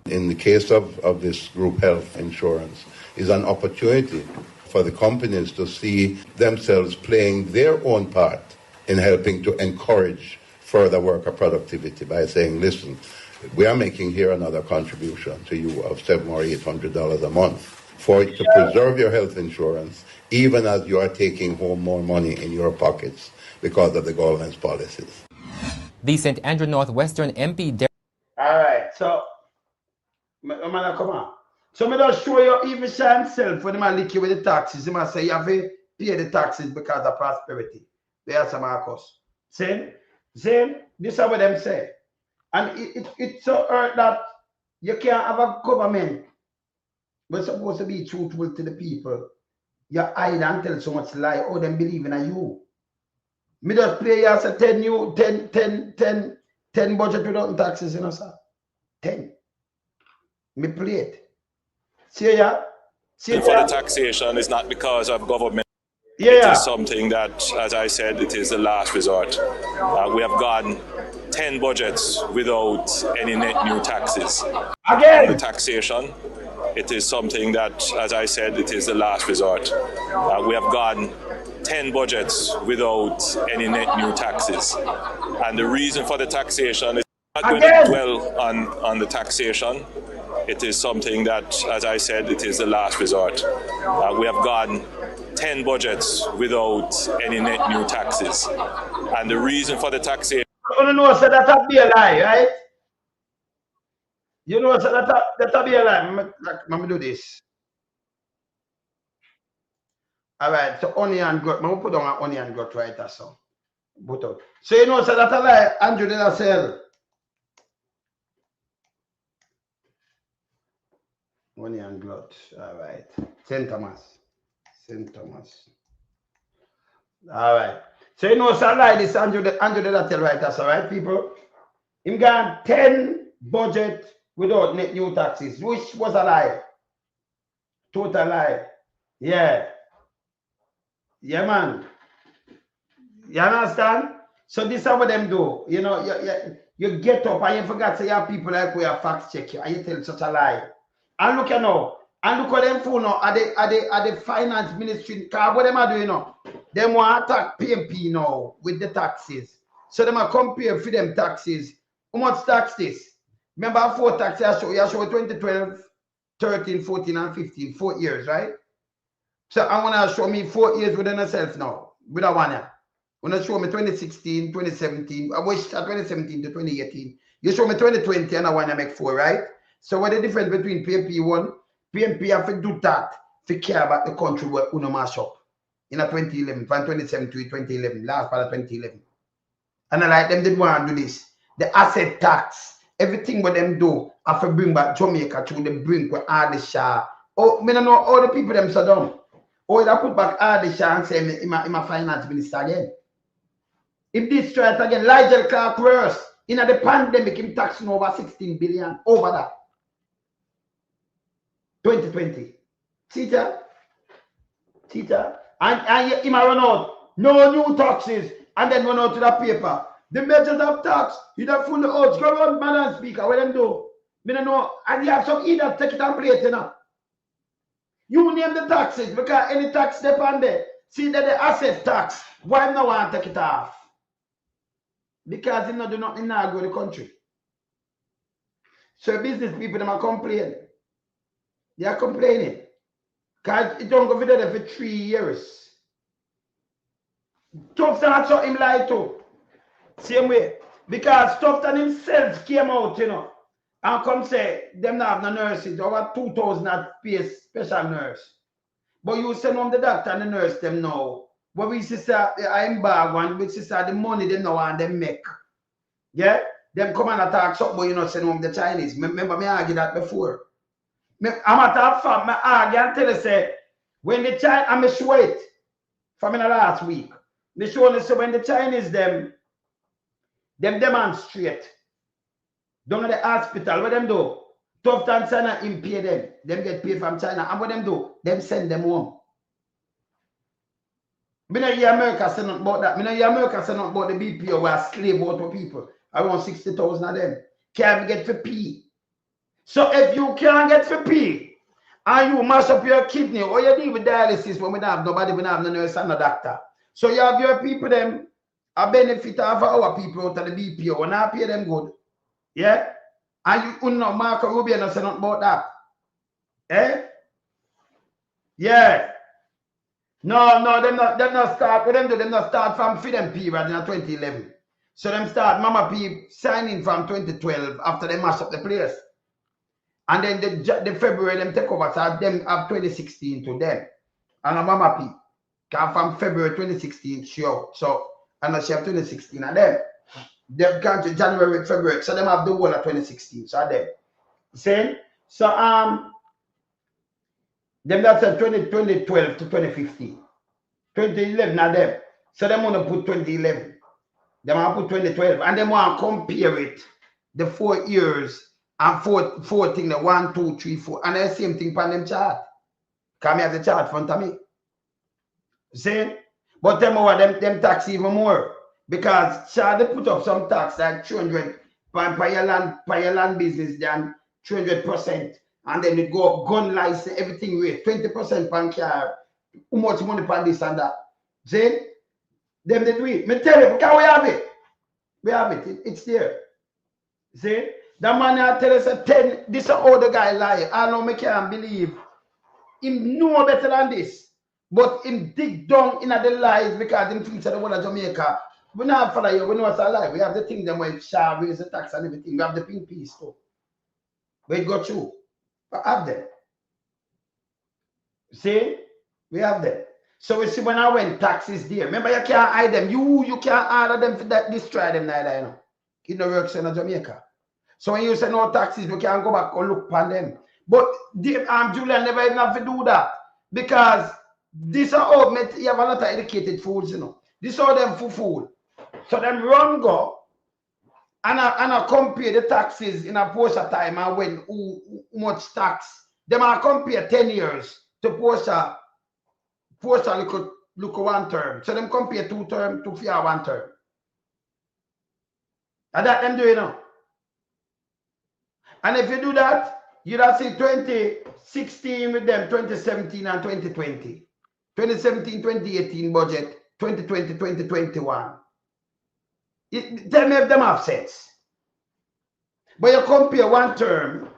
[SPEAKER 9] In the case of this group health insurance, is an opportunity for the companies to see themselves playing their own part in helping to encourage further worker productivity by saying, listen, we are making here another contribution to you of $700 or $800 a month for you to preserve your health insurance, even as you are taking home more money in your pockets because of the government's policies.
[SPEAKER 7] The St. Andrew Northwestern MP...
[SPEAKER 1] All right, so, man, come on. So, me just show you even Shah himself when he lick you with the taxes. He must say, you have to pay the taxes because of prosperity. There's some Marcus. See, this is what them say. And it's so hurt that you can't have a government but supposed to be truthful to the people. You hide and tell so much lie. Oh, them believe in you. Me just play you as a 10 budget without taxes, you know, sir. 10. Me play it. See ya? See
[SPEAKER 3] for the taxation is not because of government.
[SPEAKER 1] Yeah.
[SPEAKER 3] It is something that, as I said, it is the last resort. We have gone 10 budgets without any net new taxes.
[SPEAKER 1] Again.
[SPEAKER 3] The taxation, it is something that, as I said, it is the last resort. We have gone 10 budgets without any net new taxes. And the reason for the taxation is not going to dwell on the taxation. It is something that, as I said, it is the last resort. We have gone 10 budgets without any net new taxes. And the reason for the taxation...
[SPEAKER 1] You know, so that'll be a lie, right? You know, so that'll be a lie. Let me do this. All right, so onion gut. I'm going to put on an onion gut right there, so. So you know, so that's a lie. Andrew did a sell. Onion gut. All right. St. Thomas. All right. So you know, so like this, Andrew did a tell right there, so right, people? Him got 10 budget without net new taxes, which was a lie. Total lie. Yeah. Yeah, man. You understand? So this is what them do. You know, you get up and you forgot to say you have people like we are fact check you and you tell such a lie. And look now, and look at them for now at the finance ministry. Because what them are doing now? Them want to attack PMP now with the taxes. So them are compare for them taxes. How much tax this? Remember 4 taxes I show 2012, 13, 14, and 15, 4 years, right? So I want to show me 4 years within myself now, with a 1 year. When I show me 2016, 2017, I wish 2017 to 2018. You show me 2020 and I want to make 4, right? So what the difference between PMP 1? PMP have to do that to care about the country where Uno mash up. In a 2011, from 2007 to 2011, last part of 2011. And I like them did want to do this. The asset tax, everything what them do, have to bring back Jamaica to the brink where all the Shah. Oh, I don't know all the people them so dumb. Oh, they put back all the Shah and say, I'm a finance minister again. If this try it again, Nigel Clark worse. In the pandemic, him taxing over 16 billion over that. 2020. See that? And him run out. No new taxes. And then run out to the paper. The measures of tax. You don't fool the odds. Go around, Madam Speaker. What them do? Me don't know. And you have some either take it and play it, you know. You name the taxes because any tax depend there. See that the asset tax. Why no want to take it off? Because he not do nothing now go to the country. So business people them are complaining. They are complaining. Because it don't go for there for 3 years. Tufton saw him lie too. Same way. Because Tufton himself came out, you know, and come say them not have no nurses. Over 2,000 at pay special nurse. But you send home the doctor and the nurse them now. But we say I embargo and we say the money them now and them make. Yeah? Them come and attack something, but you not send home the Chinese. Remember me argue that before. I'm at that fact, I argue and tell you say, when the Chinese, I'm show it from in the last week. Me show you so when the Chinese them demonstrate down at the hospital, what them do? Tough than China impay them. Them get paid from China. And what them do? Them send them home. Me not hear America say nothing about that. Me not hear America say nothing about the BPO where slave out to people. Around 60,000 of them. Can't get for P. So if you can't get for P and you mash up your kidney or you deal with dialysis when we don't have nobody, we don't have no nurse and no doctor. So you have your people them a benefit of our people out of the BPO and I pay them good. Yeah? And you know Marco Rubio not say nothing about that. Eh? Yeah. No, them not start with them do them not start from freedom period in 2011. So them start Mama P signing from 2012 after they mash up the place. And then the February them take over, so them have 2016 to them. And Mama P come from February 2016, sure. So and she have 2016 and them. They come to January, February, so them have the whole of 2016. So them. See? So them that's 2012 to 2015. 2011 now them. So them want to put 2011. They want to put 2012 and they want to compare it, the 4 years and four thing, the 1, 2, 3, 4, and the same thing on them chart. Come here, the chart in front of me. See? But them tax even more because they put up some tax like 200 per your land business than 200%, and then it go up gun license, everything rate 20% per car. How much money for this and that? See? Them they do it. Me tell you, because we have it. We have it. It's there. See? That man I tell us 10. This is how the guy lie. I know me can't believe. Him know better than this. But him dig down in the lies because him thinks that the whole of Jamaica. We not follow you. We know what's a lie. We have the thing them where shall raise the tax and everything. We have the pink piece too. But it got through. We have them. See? We have them. So we see when I went taxes there. Remember you can't hide them. You can't order them for that destroy them neither, you know. It no works in Jamaica. So when you say no taxes, we can't go back and look upon them. But Julian never even have to do that. Because this are all you have a lot of educated fools, you know. This are them fool. So them run go and I compare the taxes in a Porsche time and when who much tax. Them I compare 10 years to Porsche look 1 term. So them compare 2 term to fear 1 term. And that them do, you know. And if you do that, you'd have see 2016 with them, 2017 and 2020. 2017, 2018 budget, 2020, 2021. Tell me if them have sense. But you compare 1 term,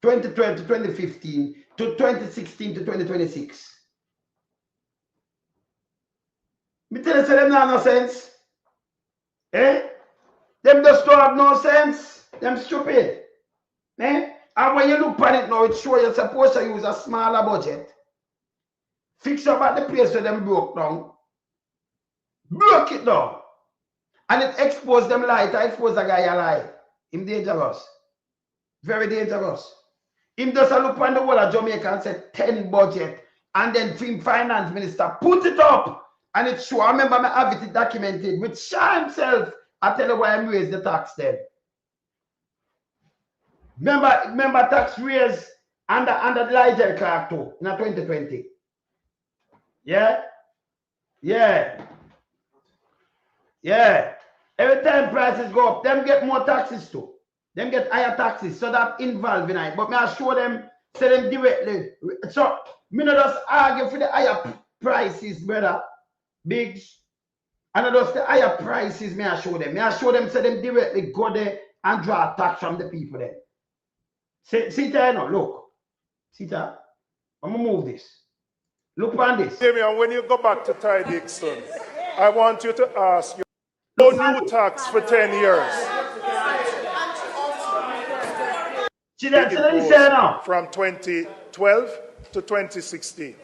[SPEAKER 1] 2012 to 2015, to 2016 to 2026. Me tell you, them have no sense. Eh? Them just don't have no sense. Them stupid. Eh? And when you look at it now, it shows you're supposed to use a smaller budget. Fix up at the place where them broke down. Broke it down. And it exposed them lie. It exposed a guy a lie. Him dangerous. Very dangerous. Him just look on the whole of Jamaica and say 10 budget. And then film finance minister put it up. And it's true. I remember I have it documented with Shah himself. I tell you why I'm raised the tax then. Remember tax raise under the Elijah Clark too in 2020. Yeah? Yeah. Yeah. Every time prices go up, them get more taxes too. Them get higher taxes. So that involved in it. But me I show them, say them directly. So me not just argue for the higher prices, brother. Bigs. And just the higher prices, me I show them. Me I show them, say them directly go there and draw tax from the people there. See there now, look. See there? I'm gonna move this. Look on this.
[SPEAKER 4] Damien, when you go back to Ty Dixon, I want you to ask your no new tax for 10 years.
[SPEAKER 1] See that? See now?
[SPEAKER 4] From 2012 to 2015.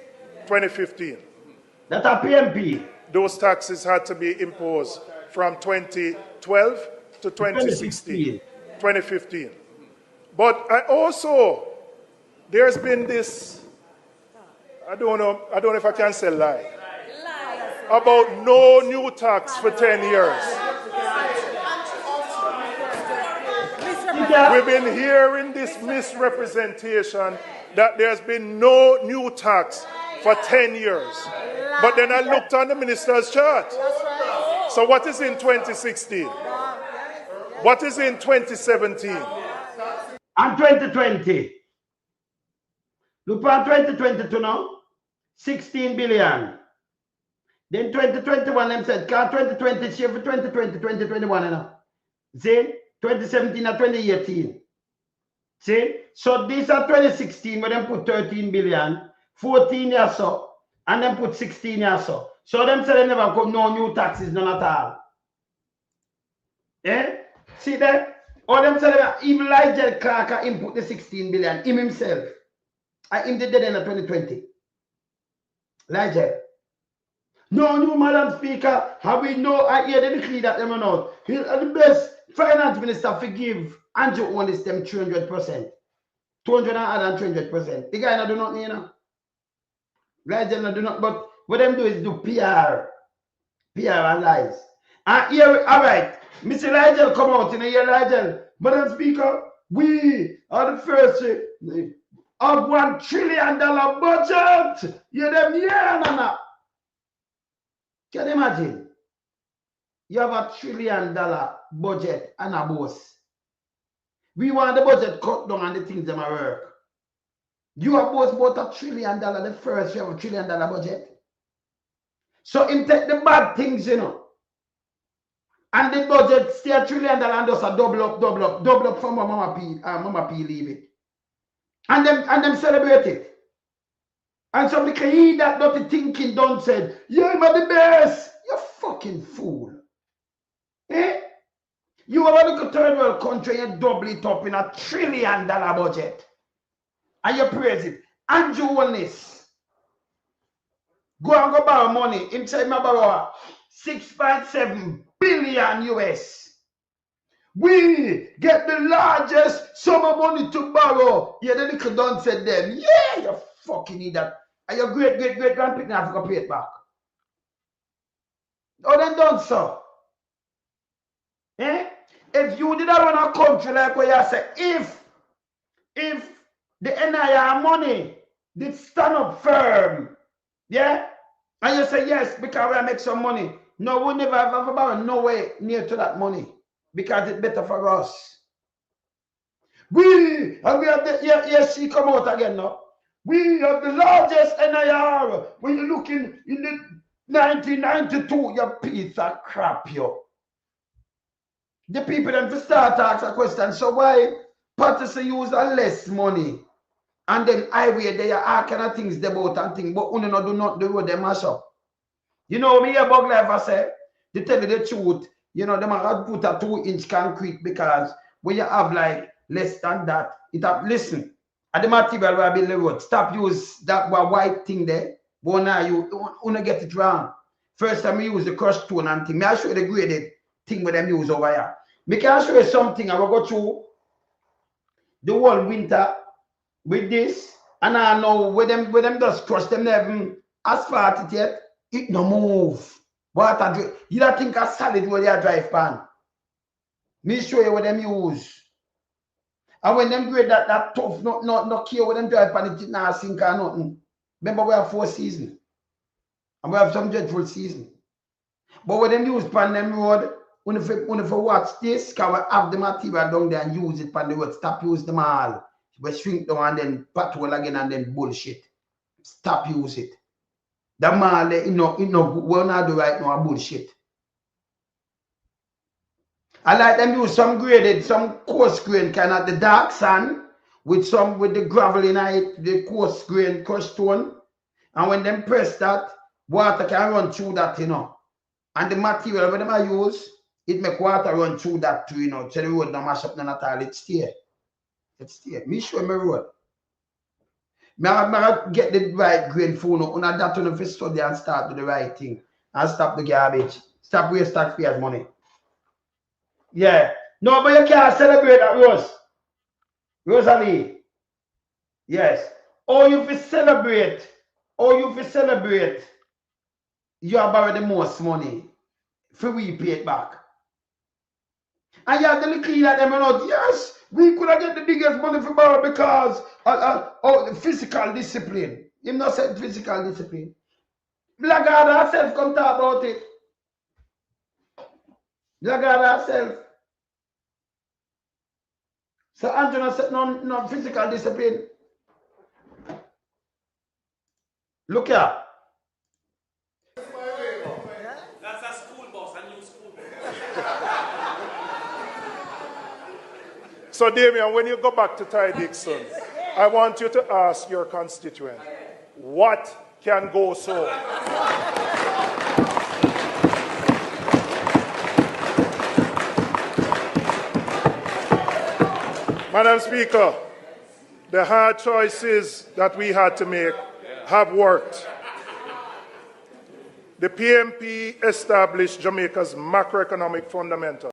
[SPEAKER 1] That's a PMP.
[SPEAKER 4] Those taxes had to be imposed from 2012 to 2015. But I also, there's been this, I don't know if I can say lie, about no new tax for 10 years. We've been hearing this misrepresentation that there's been no new tax for 10 years. But then I looked on the minister's chart. So what is in 2016? What is in 2017?
[SPEAKER 1] And 2020. Look at 2022 now, 16 billion. Then 2021, them said, can 2020 share for 2020, 2021, you know. See? 2017 and 2018. See? So these are 2016 where them put 13 billion, 14 years so, and then put 16 years so. So them say they never come no new taxes, none at all. Eh? See that? Or them say that even Nigel Clark input the 16 billion, him himself. I him did that in 2020. Nigel. No new Madam Speaker, have we know I hear the decree that them are not. He's the best finance minister forgive Andrew Holness them 300%. 200%. The guy not do nothing, you know. Nigel not do nothing, but what them do is do PR. PR and lies. And here, all right, Mr. Nigel come out in a year, Nigel. Madam Speaker, we are the first of $1 trillion budget. You them yeah, Nana. Can you imagine? You have $1 trillion budget and a boss. We want the budget cut down and the things that work. You have both bought $1 trillion, the first you have $1 trillion budget. So him take the bad things, you know. And the budget stay $1 trillion and just a double up from Mama P leave it. And them celebrate it. And somebody can hear that dirty thinking done said, you're the best. You fucking fool. Eh? You have a little third world country, you double it up in $1 trillion budget. And you praise it. Andrew Holness. Go and go borrow money. Him say, me borrow 6.7 billion US. We get the largest sum of money to borrow. Yeah, the little done said them. Yeah, you fucking idiot. And your great grandparents have to pay it back. Oh, then done so. Eh? If you did not run a country like what you say, if the NIR money did stand up firm, yeah, and you say yes because we make some money. No, we never have about no way near to that money because it's better for us. We have the yes, she come out again now. We have the largest NIR. When you look in the 1992, you piece of crap, yo. The people then start to ask a question. So why Patterson use a less money? And then highway there are all kind of things they bought and things, but uno no do not do what they mash up. You know me a bug life I say, they tell you the truth, you know, they might have put a 2-inch concrete because when you have like less than that, it have listen. At the material will be the road. Stop use that white thing there. But now you get it wrong. First time you use the crushed stone and thing. May I show you the graded thing with them use over here. Me can show you something I will go through the whole winter with this. And I know with them just crush them never asphalt it yet. It no move. Water you don't think a solid where they drive pan. Me show you what them use. And when them grade that tough, not care what them drive pan, it not sink or nothing. Remember we have 4 seasons. And we have some dreadful season. But when them use pan them road, when if watch this, can we have the material down there and use it pan the road. Stop use them all. We shrink down and then patrol again and then bullshit. Stop use it. The mall, we're not do right now bullshit. I like them use some graded, some coarse grain kind of the dark sand with the gravel in it, the coarse grain crushed stone. And when them press that, water can run through that, you know. And the material when them I use, it make water run through that too, you know. So the road don't mash up none at all, it stay. It stay. Me show me road. I get the right grade phone on that on the study and start do the right thing and stop the garbage. Stop waste taxpayers' money. Yeah. No, but you can't celebrate that, Rose. Rosalie. Yes. Or you fi celebrate. You have borrowed the most money. For we pay it back. And you have the little that them out. Yes, we could have get the biggest money for borrow because the physical discipline. Him not said physical discipline. Blackguard herself come talk about it. Blackguard herself. So Angela said no physical discipline. Look here.
[SPEAKER 6] That's a school bus, a new school bus.
[SPEAKER 4] So, Damien, when you go back to Ty Dixon, I want you to ask your constituent, what can go so? Madam Speaker, the hard choices that we had to make have worked. The PMP established Jamaica's macroeconomic fundamentals.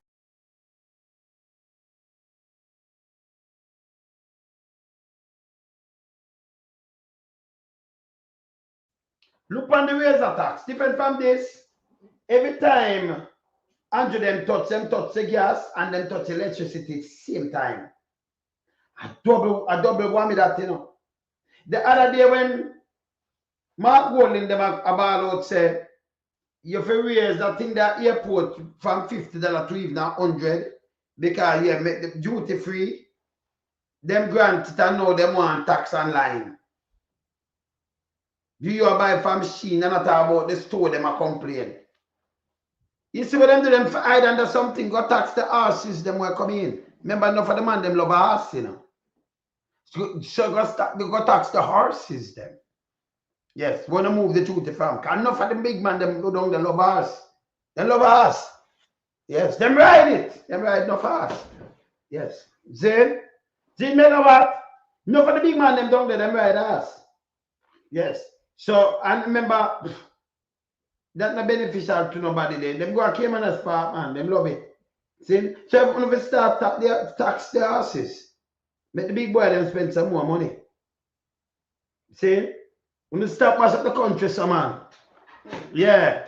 [SPEAKER 1] Look on the razor tax. Different from this. Every time Andrew them touch the gas and then touch electricity same time. I double whammy that, you know. The other day when Mark Golding them about say you have raise that thing that airport from $50 to even 100 because yeah, make the duty free. Them grant it and now them want tax online. You buy from machine and not about the store them a complain. You see what them do, them hide under something, go tax the horses them will come in. Remember enough of the man them love a horse, you know. So go tax the horses them. Yes, wanna move the duty from. Cause enough of the big man them go down the love a horse. They love a horse. Yes, them ride it. Them ride enough horse. Yes. See remember what? Enough of the big man them down there, them ride a horse. Yes. So, and remember, that's not beneficial to nobody there. Them go to Cayman's Park, man. Them love it. See? So, if we start tax the horses, make the big boy them spend some more money. See? When we stop mash up the country, so man. Yeah.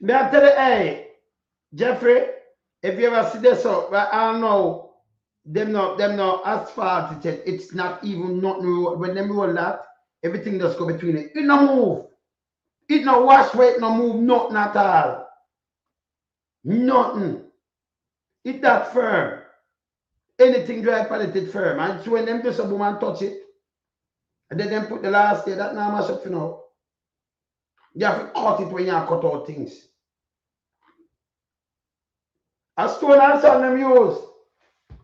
[SPEAKER 1] May I tell you, hey, Jeffrey, if you ever see this, so, I don't know, them no asphalt, it's not even nothing. When them roll that, everything just go between it. It no move. It no wash way, it no move, nothing at all. Nothing. It that firm. Anything dry palleted firm. And so when them just a boom and touch it, and then them put the last day, that now mash up for now. You have to cut it when you cut out things. A stone and sand them use.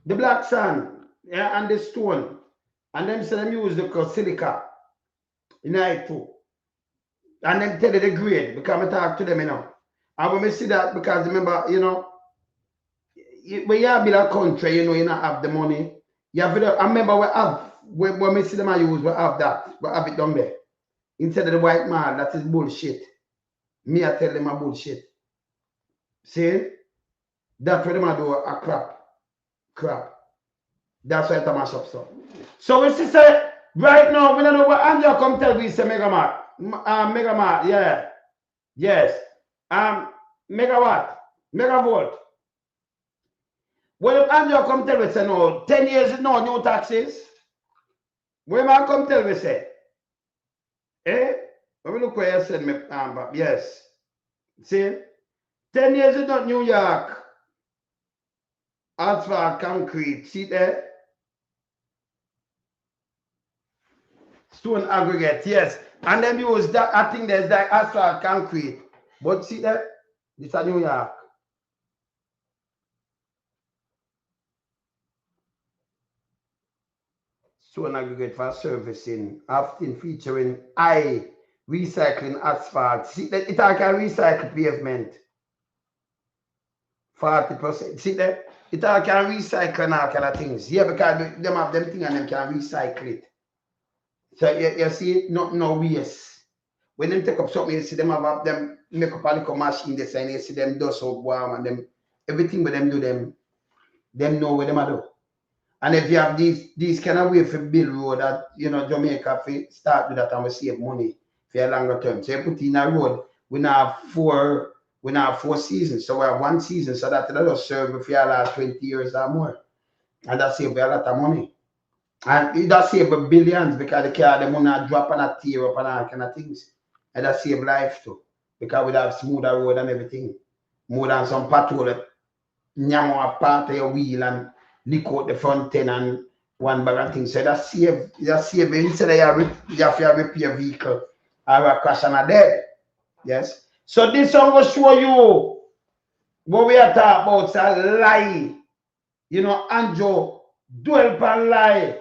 [SPEAKER 1] The black sand, yeah, and the stone. And them say them use the silica. In it too. And then tell you the grade because I talk to them, you know. And when we see that, because remember, you know, when you have a country, you know, you don't have the money. You have to, I remember when we see them I use, we have that. We have it down there. Instead of the white man, that is bullshit. Me, I tell them a bullshit. See? That's what them I do, a crap. That's why it's a mash up stuff. So we see say, right now, we don't know what Andrew come tell me, say Megamart. Megamart, yeah. Yes. Megawatt. Megavolt. Well, if Andrew come tell me, say no, 10 years is no new taxes. Where man come tell me, say? Eh? Let me look where you said me, yes. See? 10 years is not New York. Asphalt, concrete. See there? Stone aggregate, yes. And then use that, I think there's that asphalt concrete. But see that? This is New York. Stone aggregate for servicing, often featuring high recycling asphalt. See that? It can recycle pavement. 40%. See that? It can recycle and all kind of things. Yeah, because them have them thing and them can recycle it. So you see, not no waste. When them take up something, you see them have them make up a little machine, they say, you see them do so warm and them everything with them do them know what them do. And if you have these kind of way for build road that Jamaica start with that and we save money for a longer term. So you put in a road, we now have four seasons. So we have 1 season, so that will serve for the last 20 years or more. And that save a lot of money. And it does save billions because the car them wanna drop and a tear up and all kind of things. And that save life too. Because we have smoother road and everything. More than some patrol that nyamo a part of your wheel and lick out the front end and one bag and things. So that save instead of you have to repair vehicle or a crash and a dead. Yes. So this one will show you what we are talking about. It's a lie. Anjo dwell upon lie.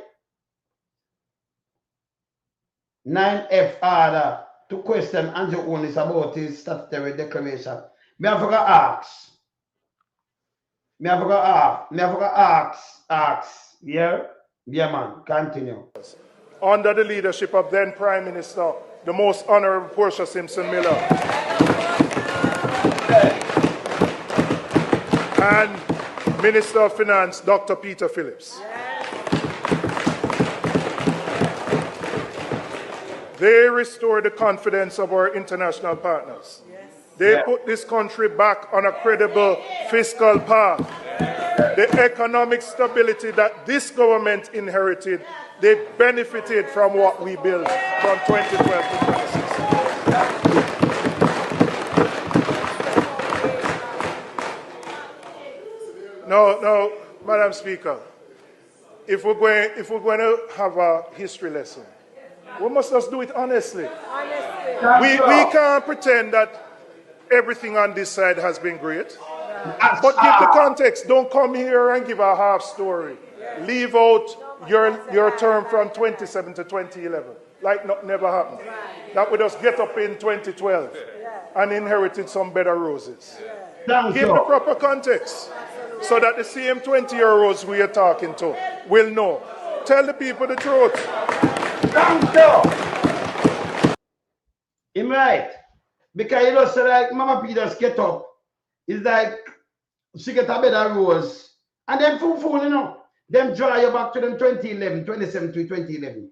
[SPEAKER 1] 9F order to question Andrew Holness about his statutory declaration. Me have to ask. Yeah? Yeah, man. Continue.
[SPEAKER 4] Under the leadership of then Prime Minister, the most honorable Porsche Simpson Miller, and Minister of Finance, Dr. Peter Phillips. They restored the confidence of our international partners. They put this country back on a credible fiscal path. The economic stability that this government inherited, they benefited from what we built from 2012 to 2016. No, Madam Speaker, if we're going to have a history lesson, we must just do it honestly. We can't pretend that everything on this side has been great. But give the context. Don't come here and give a half story. Leave out your term from 2007 to 2011. Like nothing never happened. That we just get up in 2012 and inherited some better roses. Give the proper context so that the same 20-year-olds we are talking to will know. Tell the people the truth.
[SPEAKER 1] I'm right. Because so like Mama P just get up. It's like she get a better rose. And then fool, them draw you back to them 2011, 2007 to 2011.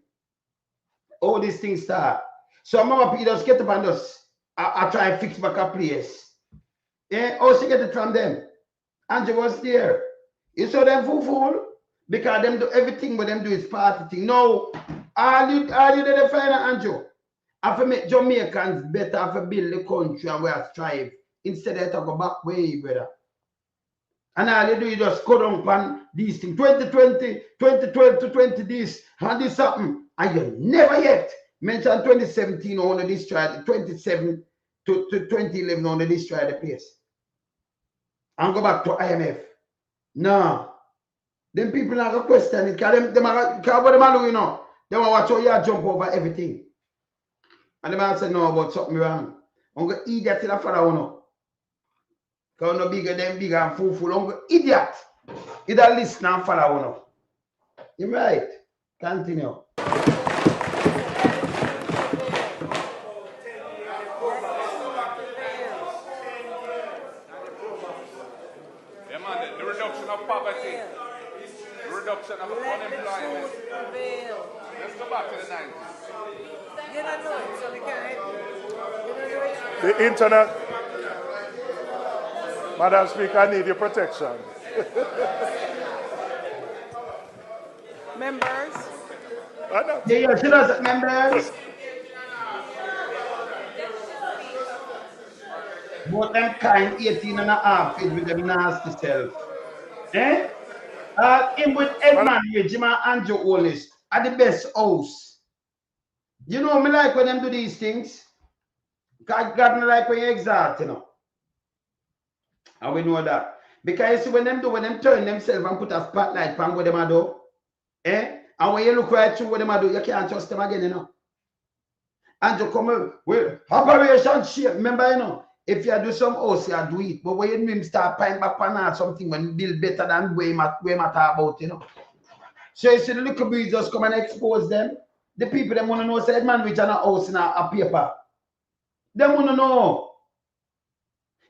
[SPEAKER 1] All these things start. So Mama P just get up and just I try and fix back a place. Yeah, oh, she get it from them. Andrew was there. You saw them fool? Because them do everything but them do is party thing. No, all you did the final Andrew. I have make Jamaicans better, I have build the country and we have strive instead of to go back way, brother. And all you do is just go down on these things. 2020, 2012 to 20 this and this something. And you never yet mention 2017 on the destroy the 27 to 2011 on the destroy the place. And go back to IMF. No. Them people are going to question it because them are do, They want to watch how you jump over everything. And the man said, no, about something wrong. I'm going to idiot till I follow. Because I'm not bigger and fool. I'm going to idiot. Either listen and follow. You're right. Continue.
[SPEAKER 6] The reduction of poverty, the reduction of unemployment. Let's go back to the 90s. You don't know it, so we can't help you.
[SPEAKER 4] The internet. Madam Speaker, I need your protection.
[SPEAKER 8] Members?
[SPEAKER 1] Yeah, she does, members. But them kind 18 and a half is with them nasty self. Eh? Him with Edman here, Jim and Andrew Holness at the best house. You know me like when them do these things. God me like when you exalt, And we know that. Because you see when them turn themselves and put a spotlight on what them do. Eh? And when you look right through what them do, you can't trust them again, And you come with operation shape. Remember, if you do some house, you do it. But when you start paying back on something when you build better than where you talk about, So you see the little breeze just come and expose them. The people them wanna know say that man rich and a house in a paper. Them wanna know.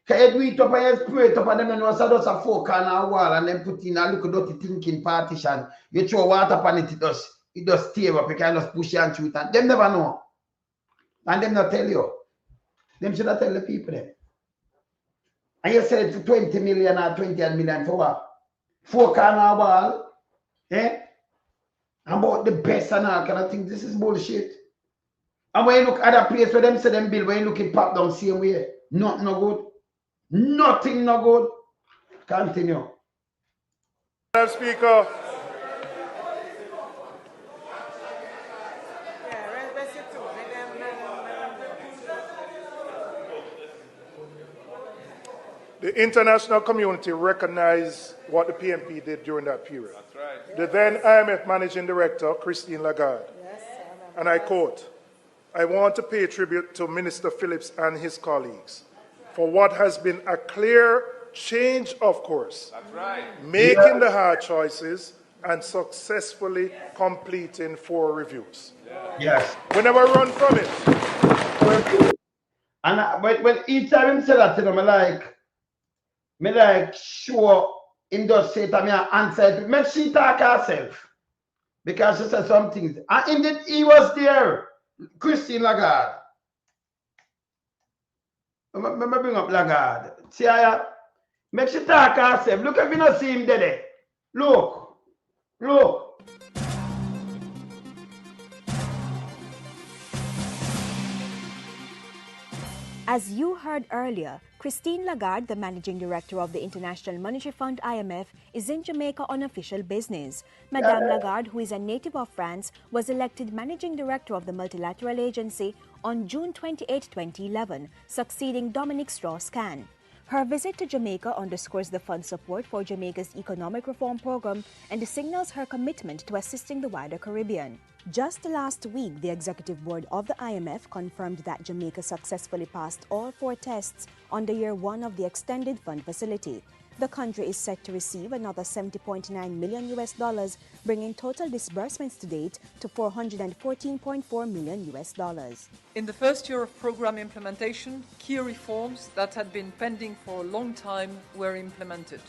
[SPEAKER 1] Cause you eat up and you spray it up and them know so just a fork on a wall and then put in a little dirty thinking partition. You throw water upon it, it does tear up, you can just push it and shoot and them never know. And them not tell you. Them should not tell the people them. And you sell it for 20 million or 20 million for what? Fork on a wall. Eh? About the best and all kind of things. This is bullshit. And when you look at a place where them say them bill, when you look it pop down same way, nothing no good. Nothing no good. Continue.
[SPEAKER 4] Madam Speaker. The international community recognized what the PMP did during that period. That's right. The then IMF Managing Director, Christine Lagarde, and I quote, "I want to pay tribute to Minister Phillips and his colleagues for what has been a clear change of course, that's right, making the hard choices and successfully completing 4 reviews."
[SPEAKER 1] Yes.
[SPEAKER 4] We never run from it.
[SPEAKER 1] And when each time him say that to them, me like sure him just say to me and answer it. Make she talk herself. Because she said some things. And indeed he was there. Christine Lagarde. Me bring up Lagarde. See how make she talk herself. Look if you not see him there. Look. Look.
[SPEAKER 10] As you heard earlier, Christine Lagarde, the managing director of the International Monetary Fund (IMF), is in Jamaica on official business. Madame Lagarde, who is a native of France, was elected managing director of the multilateral agency on June 28, 2011, succeeding Dominic Strauss-Kahn. Her visit to Jamaica underscores the fund's support for Jamaica's economic reform program and signals her commitment to assisting the wider Caribbean. Just last week, the executive board of the IMF confirmed that Jamaica successfully passed all 4 tests under year 1 of the extended fund facility. The country is set to receive another $70.9 million, bringing total disbursements to date to $414.4 million.
[SPEAKER 11] In the first year of program implementation, key reforms that had been pending for a long time were implemented.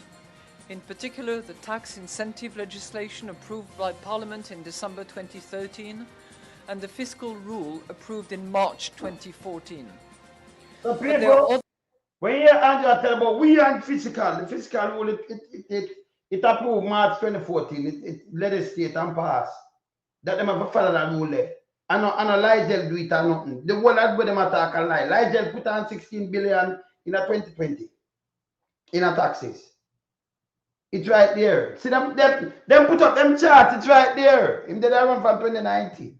[SPEAKER 11] In particular, the tax incentive legislation approved by Parliament in December 2013 and the fiscal rule approved in March 2014.
[SPEAKER 1] So people, when you hear Andrew tell about we and fiscal, the fiscal rule, it approved March 2014, it legislate and pass. That them have to follow that rule there. And Ligel do it or nothing. The whole lot where them attack and lie. Ligel put on 16 billion in a 2020 in a taxes. It's right there. See them put up them charts, it's right there. Him did that one from 2019.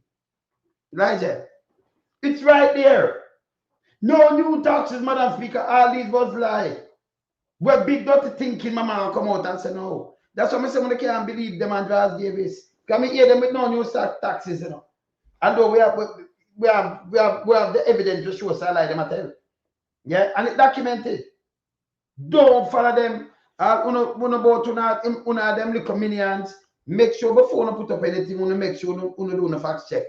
[SPEAKER 1] Elijah. It's right there. No new taxes, Madam Speaker. All these was lie. We're big dirty thinking, my man come out and say no. That's why I say when I can't believe them and Andreas Davis. Can we hear them with no new taxes, you know? Although we have the evidence to show us a lie them I tell. Yeah, and it's documented. Don't follow them. About them little minions, make sure before you put up anything, you make sure you do a fact check.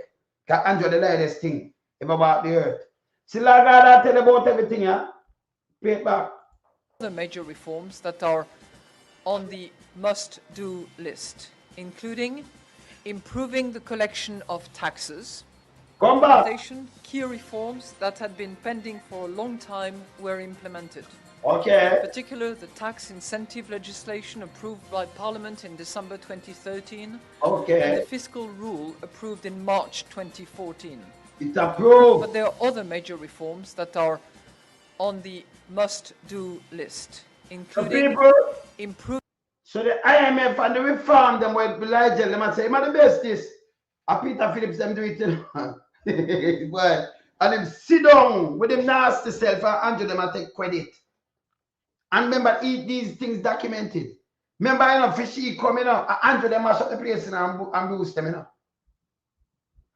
[SPEAKER 1] Because Andrew the lightest thing ever about the earth. See, like I tell about everything, yeah? Pay it back.
[SPEAKER 11] The major reforms that are on the must-do list, including improving the collection of taxes.
[SPEAKER 1] Come back.
[SPEAKER 11] Key reforms that had been pending for a long time were implemented.
[SPEAKER 1] Okay.
[SPEAKER 11] In particular, the tax incentive legislation approved by Parliament in December 2013 and the fiscal rule approved in March 2014.
[SPEAKER 1] It's approved.
[SPEAKER 11] But there are other major reforms that are on the must-do list, including improving.
[SPEAKER 1] So the IMF and the reform them will be like them and say, man, the best is Peter Phillips them do it. Boy, and them sit down with them nasty self and Andrew them and take credit. And remember, these things documented. Remember, you know, Fishy coming up, Andrew them mash up the place and boost them, you know.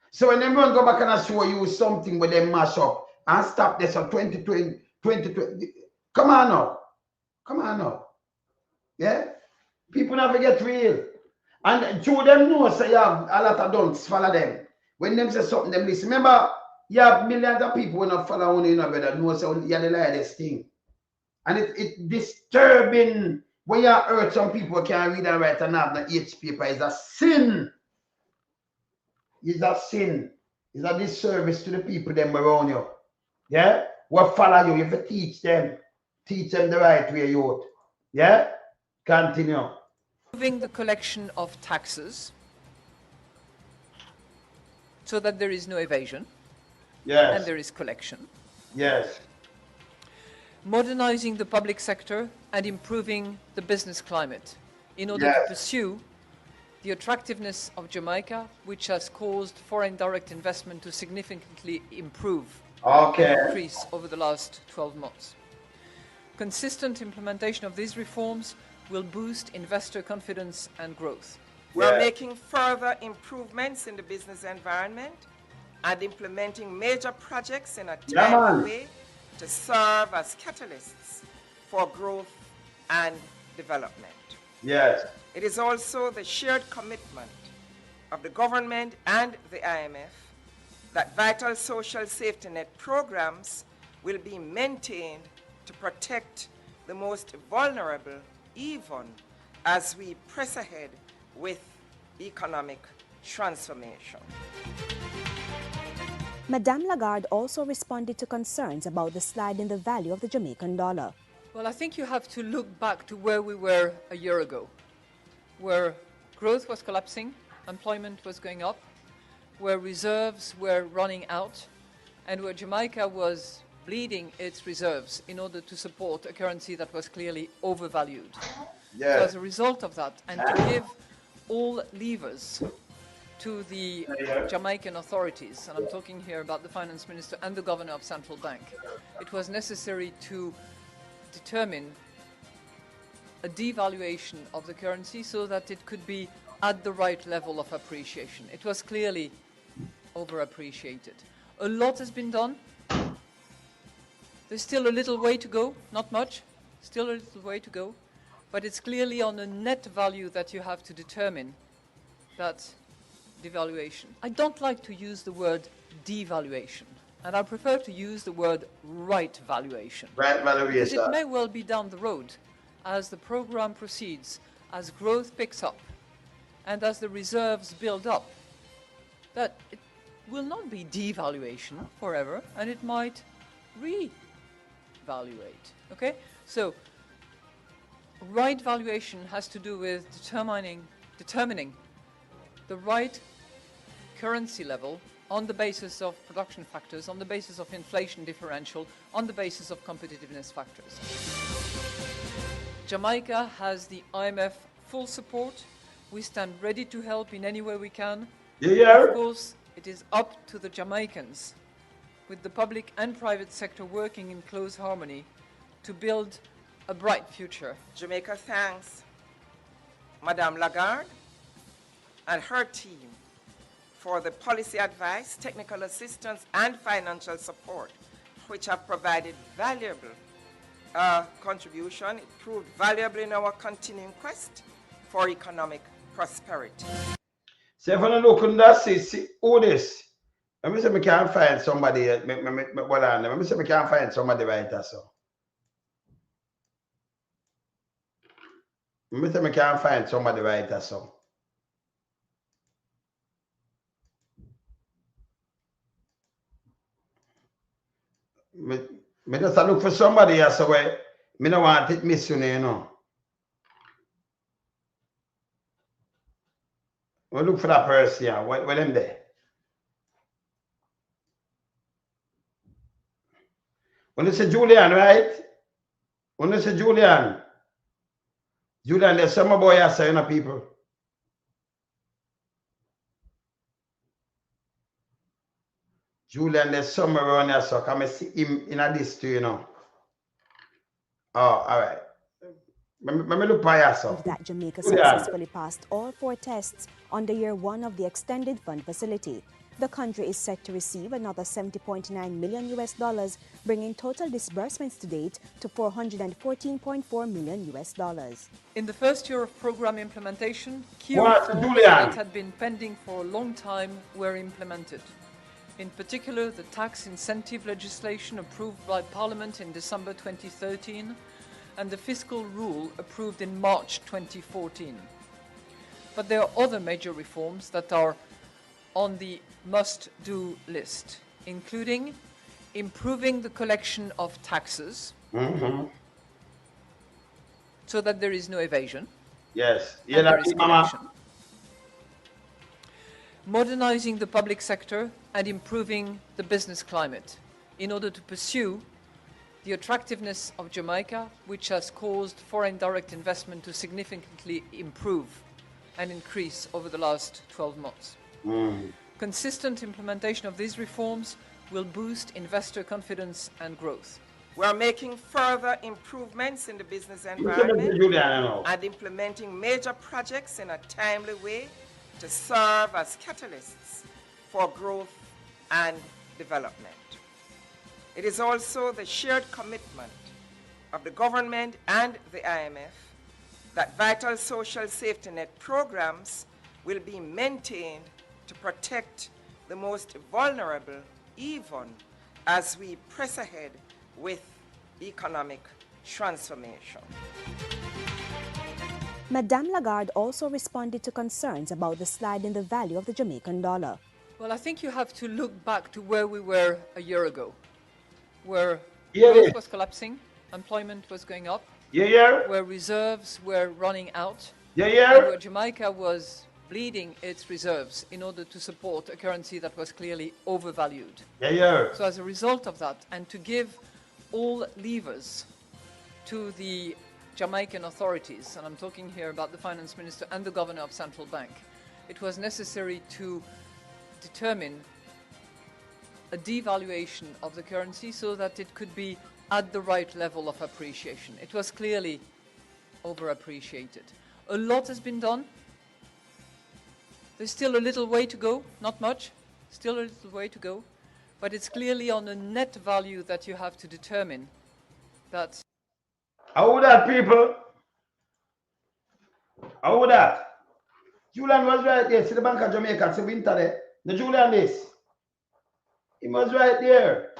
[SPEAKER 1] So when them run go back and show you something with them mash up and stop this on 2020. Come on now. Come on now. Yeah? People never get real. And through them know, say you have a lot of don'ts, follow them. When them say something, them listen. Remember, you have millions of people who not follow you, brother, know so you're the lightest thing. And it's disturbing when you hurt some people can't read and write and have the H paper. It's a sin. It's a sin. It's a disservice to the people them around you. Yeah? What follow you, you have to teach them. Teach them the right way, youth. Yeah? Continue.
[SPEAKER 11] Improving the collection of taxes so that there is no evasion.
[SPEAKER 1] Yes.
[SPEAKER 11] And there is collection.
[SPEAKER 1] Yes.
[SPEAKER 11] Modernizing the public sector and improving the business climate in order to pursue the attractiveness of Jamaica, which has caused foreign direct investment to significantly improve and increase over the last 12 months. Consistent implementation of these reforms will boost investor confidence and growth.
[SPEAKER 8] We're making further improvements in the business environment and implementing major projects in a timely way to serve as catalysts for growth and development.
[SPEAKER 1] Yes.
[SPEAKER 8] It is also the shared commitment of the government and the IMF that vital social safety net programs will be maintained to protect the most vulnerable, even as we press ahead with economic transformation.
[SPEAKER 10] Madame Lagarde also responded to concerns about the slide in the value of the Jamaican dollar.
[SPEAKER 11] Well, I think you have to look back to where we were a year ago, where growth was collapsing, employment was going up, where reserves were running out, and where Jamaica was bleeding its reserves in order to support a currency that was clearly overvalued. So as a result of that, and to give all levers to the Jamaican authorities, and I'm talking here about the finance minister and the governor of central bank, it was necessary to determine a devaluation of the currency so that it could be at the right level of appreciation. It was clearly overappreciated. A lot has been done. There's still a little way to go, not much, still a little way to go, but it's clearly on a net value that you have to determine that devaluation. I don't like to use the word devaluation, and I prefer to use the word right valuation.
[SPEAKER 1] Right valuation.
[SPEAKER 11] Because it may well be down the road, as the program proceeds, as growth picks up, and as the reserves build up, that it will not be devaluation forever, and it might revaluate. Okay? So, right valuation has to do with determining the right currency level on the basis of production factors, on the basis of inflation differential, on the basis of competitiveness factors. Jamaica has the IMF full support. We stand ready to help in any way we can. Of course, it is up to the Jamaicans, with the public and private sector working in close harmony, to build a bright future.
[SPEAKER 8] Jamaica thanks Madame Lagarde and her team for the policy advice, technical assistance, and financial support, which have provided valuable contribution. It proved valuable in our continuing quest for economic prosperity.
[SPEAKER 1] So if I look on that, see all this. Let me say I can't find somebody. Let me say I can't find somebody right there. So. Let me say I can't find somebody right there. So. Me just look for somebody else away. Me don't want it miss you know. We look for that person, yeah. Where them there? When you say Julian, right? When you say Julian, there's some boy here saying people. Julian, there's some around here, so come and see him in a this too, you know. Oh, all right. Let me look by yourself.
[SPEAKER 10] That Jamaica successfully passed all 4 tests on the year 1 of the extended fund facility. The country is set to receive another $70.9 million, bringing total disbursements to date to $414.4 million.
[SPEAKER 11] In the first year of program implementation, key
[SPEAKER 1] What,
[SPEAKER 11] reforms
[SPEAKER 1] Julian?
[SPEAKER 11] that had been pending for a long time were implemented. In particular, the tax incentive legislation approved by Parliament in December 2013 and the fiscal rule approved in March 2014. But there are other major reforms that are on the must-do list, including improving the collection of taxes so that there is no evasion.
[SPEAKER 1] Yes.
[SPEAKER 11] And there is collection. Modernizing the public sector and improving the business climate in order to pursue the attractiveness of Jamaica, which has caused foreign direct investment to significantly improve and increase over the last 12 months. Consistent implementation of these reforms will boost investor confidence and growth.
[SPEAKER 8] We are making further improvements in the business environment and implementing major projects in a timely way to serve as catalysts for growth and development. It is also the shared commitment of the government and the IMF that vital social safety net programs will be maintained to protect the most vulnerable, even as we press ahead with economic transformation.
[SPEAKER 10] Madame Lagarde also responded to concerns about the slide in the value of the Jamaican dollar.
[SPEAKER 11] Well, I think you have to look back to where we were a year ago, where growth was collapsing, employment was going up, where reserves were running out, and where Jamaica was bleeding its reserves in order to support a currency that was clearly overvalued. So as a result of that, and to give all levers to the Jamaican authorities, and I'm talking here about the finance minister and the governor of central bank, it was necessary to determine a devaluation of the currency so that it could be at the right level of appreciation. It was clearly overappreciated. A lot has been done. There's still a little way to go, not much, still a little way to go, but it's clearly on a net value that you have to determine that.
[SPEAKER 1] How would that, people? How would that? Julian was right there. See the Bank of Jamaica, see winter there. The Julian this. He was right there.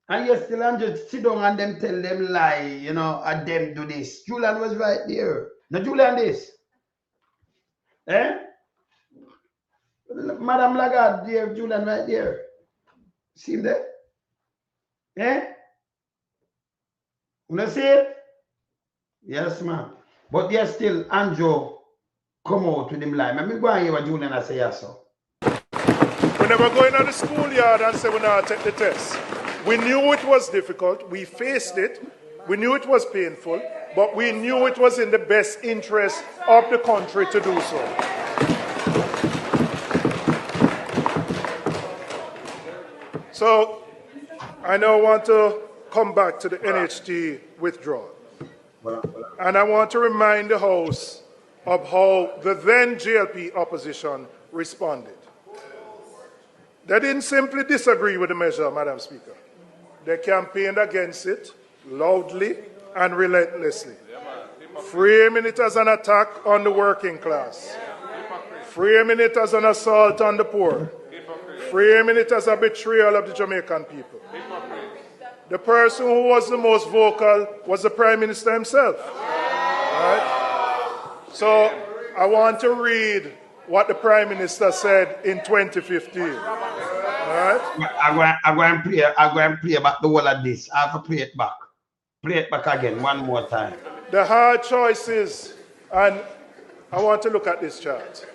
[SPEAKER 1] And you still and sit down and them tell them lie, you know, and them do this. Julian was right there. The Julian this. Eh? Madame Lagarde there, Julian right there. See him there? Eh? You see it? Yes, ma'am. But there's still Andrew come out with him lie. Let me go and hear what Julian has say, yes, sir.
[SPEAKER 4] We never go into the schoolyard and say we now take the test. We knew it was difficult. We faced it. We knew it was painful. But we knew it was in the best interest of the country to do so. So I now want to come back to the NHT withdrawal. And I want to remind the House of how the then JLP opposition responded. They didn't simply disagree with the measure, Madam Speaker. They campaigned against it loudly and relentlessly, framing it as an attack on the working class, framing it as an assault on the poor, framing it as a betrayal of the Jamaican people. The person who was the most vocal was the Prime Minister himself. Right? So I want to read what the Prime Minister said in 2015. Right?
[SPEAKER 1] I'm going to play back the whole of this. I have to play it back. Play it back again one more time.
[SPEAKER 4] The hard choices, and I want to look at this chart.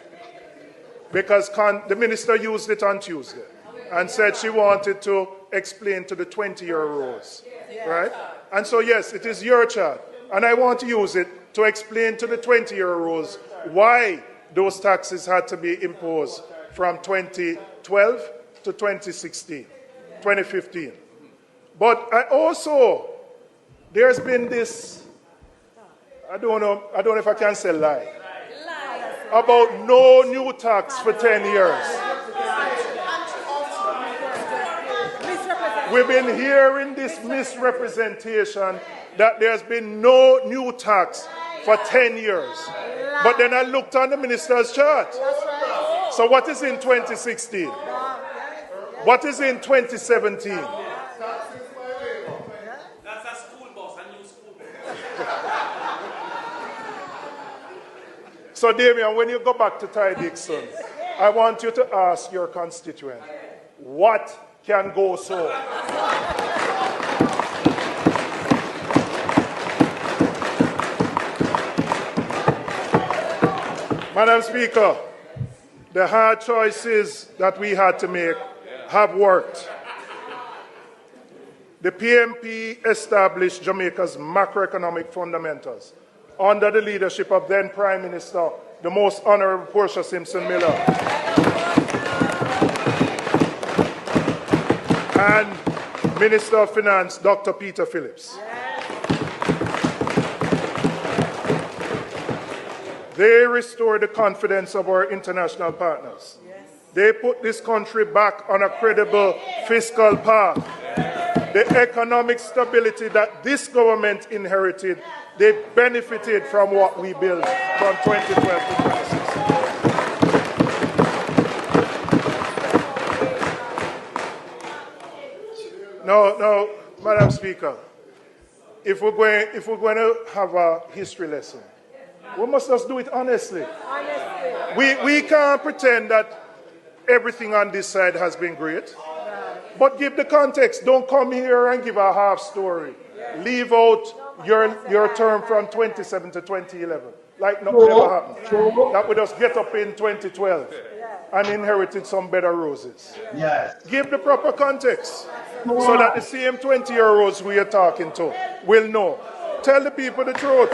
[SPEAKER 4] Because the minister used it on Tuesday and said she wanted to explain to the 20-year rules, right? And so, yes, it is your chart, and I want to use it to explain to the 20-year rules why those taxes had to be imposed from 2012 to 2015. But I also, there's been this, I don't know if I can say lie, about no new tax for 10 years. We've been hearing this misrepresentation that there's been no new tax for 10 years. But then I looked on the minister's chart. So what is in 2016? What is in 2017? So, Damien, when you go back to Ty Dixon, I want you to ask your constituent, what can go so? Madam Speaker, the hard choices that we had to make have worked. The PMP established Jamaica's macroeconomic fundamentals under the leadership of then Prime Minister, the most honorable Porsche Simpson Miller, and Minister of Finance, Dr. Peter Phillips. They restored the confidence of our international partners. They put this country back on a credible fiscal path. The economic stability that this government inherited, they benefited from what we built from 2012 to 2016. No, Madam Speaker, if we're going to have a history lesson, we must just do it honestly. We can't pretend that everything on this side has been great. But give the context. Don't come here and give a half story. Leave out your term from 2007 to 2011. Like nothing ever happened. That we just get up in 2012 and inherited some better roses.
[SPEAKER 1] Yes.
[SPEAKER 4] Give the proper context so that the same 20-year-olds we are talking to will know. Tell the people the truth.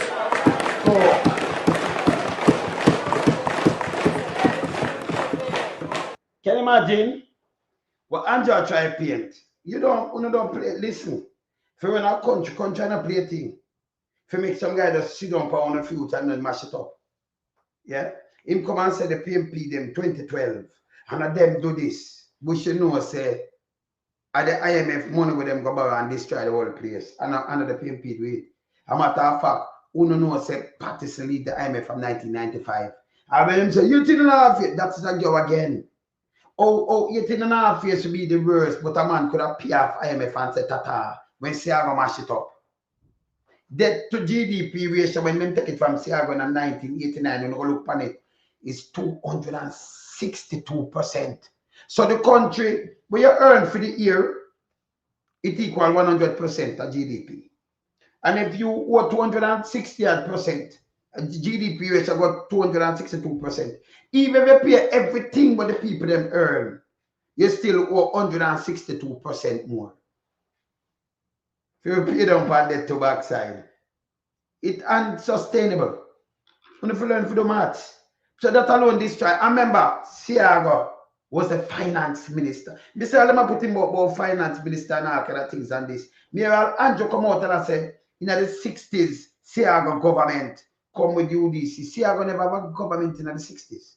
[SPEAKER 1] Can you imagine what Angela try to paint? You don't play. Listen, for when our country trying to play a thing, for make some guy just sit down on the field and then mash it up. Yeah? Him come and say the PMP them 2012, and them do this. We should know say at the IMF money with them go borrow and destroy the whole place. And the PMP do it. A matter of fact, who know say Patterson lead the IMF from 1995. And when him say, you didn't have it, that's a go again. Oh, 18.5 years to be the worst, but a man could have pay off IMF and say tata when Siago mash it up. Debt to GDP ratio, when we take it from Siago in 1989, when we look on it, is 262%. So the country, where you earn for the year, it equal 100% of GDP. And if you owe 260%, GDP ratio got 262%. Even if you pay everything what the people them earn, you still owe 162% more. If you pay them for that to backside, it's unsustainable. If you learn for the maths. So that alone destroy. I remember Siago was the finance minister. Me say, let me put him about finance minister and all kind of things and this. Me Andrew come out and I say, in the 60s, Siago government come with UDC. Siago never have a government in the 60s.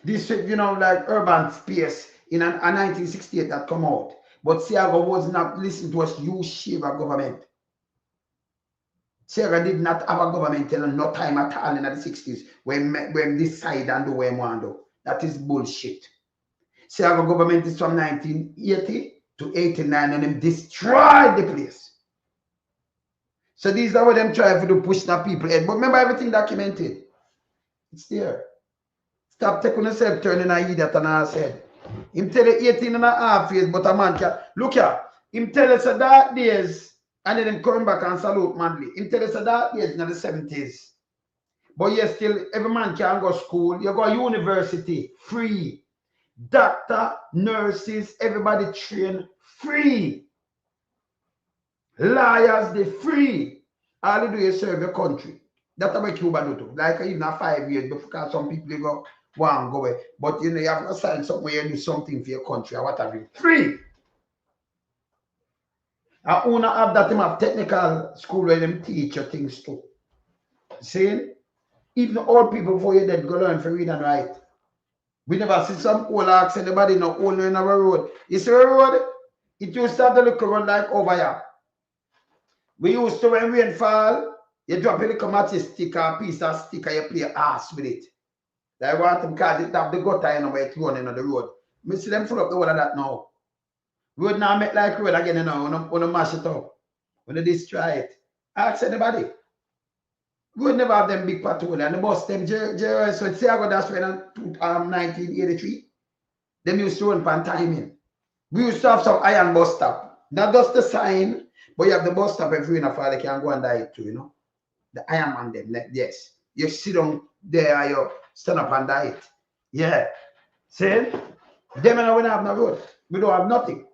[SPEAKER 1] This, like urban space in a 1968 that come out. But Siago was not listening to us U-shaped government. Siago did not have a government till no time at all in the 60s when decide and do what they want to do. That is bullshit. Siago government is from 1980 to 89 and them destroyed the place. So these are what them try to do, push the people head. But remember everything documented. It's there. Stop taking yourself turning a idiot and I said. Him tell you 18.5 years, but a man can look here. Him tell us a dark days and then him come back and salute madly. Him tell us a dark days in the 70s. But yes, still every man can go school. You go university free. Doctor, nurses, everybody train free. Lawyers, they free. All you do is serve your country. That's what Cuba do too. Like even 5 years before some people go and go away. But you have to sign somewhere you do something for your country or whatever. Free. I wanna have that in a technical school where them teach you things too. See? Even old people before you dead go learn to read and write. We never see some old axe anybody no owner in our road. You see the road? It used to have the little run like over here. We used to, when rain fall, you drop a little matches stick or a piece of stick and you play ass with it. Like want them because it have the gutter you know where it's running on the road. We see them full up the whole of that now. Road now make like road again you know, when you mash it up. When they destroy it. Ask anybody. Road never have them big patrol and the bus them so say I got that way in 1983. Them used to run pan timing. We used to have some iron bus stop. Not just the sign, but you have the bus stop every in a fall they can go and die too, you know. The iron man them, like, yes. You sit down there, you stand up and die it. Yeah. See? Them and we don't have no road. We don't have nothing.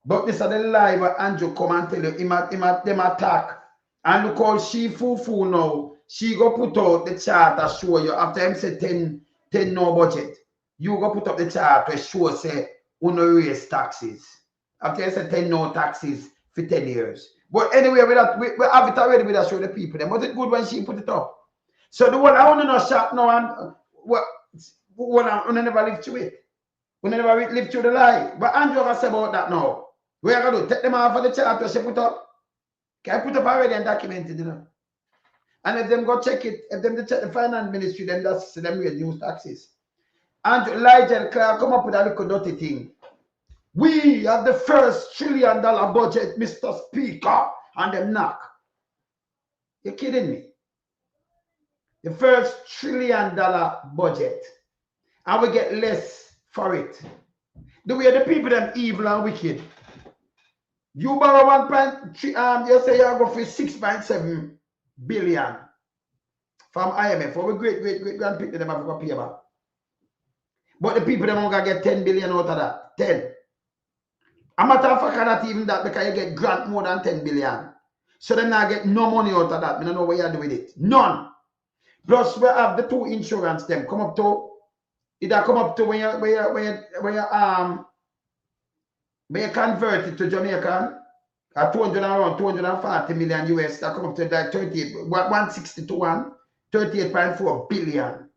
[SPEAKER 1] But this is the lie where Andrew come and tell you, them attack. And look how she foo now. She go put out the chart to show you after him say 10 no budget. You go put up the chart to show say no raise taxes. After he say 10 no taxes for 10 years. But anyway, we have it already with us show the people. Then was it good when she put it up? So the one I want to know shop now and what I never live through it. We never live through the lie. But Andrew has said about that now. We are going to take them off of the chart to she put up. Can I put up already and documented, you know? And if them go check it, if them check the finance ministry, then that's them raise news taxes. And Elijah Clark come up with a little dirty thing. We have the first $1 trillion budget, Mr. Speaker, and them knock. You're kidding me? The first $1 trillion budget, and we get less for it. The way the people them evil and wicked. You borrow 1.3, you say you go for 6.7 billion from IMF. Our great grandparents them have to pay back. But the people them gonna get 10 billion out of that. 10. A matter of fact, not even that because you get grant more than 10 billion. So then I get no money out of that. I don't know what you do with it. None. Plus we have the two insurance them come up to either come up to when you convert it to Jamaica at 240 million US, that come up to like 160 to 38.4 billion.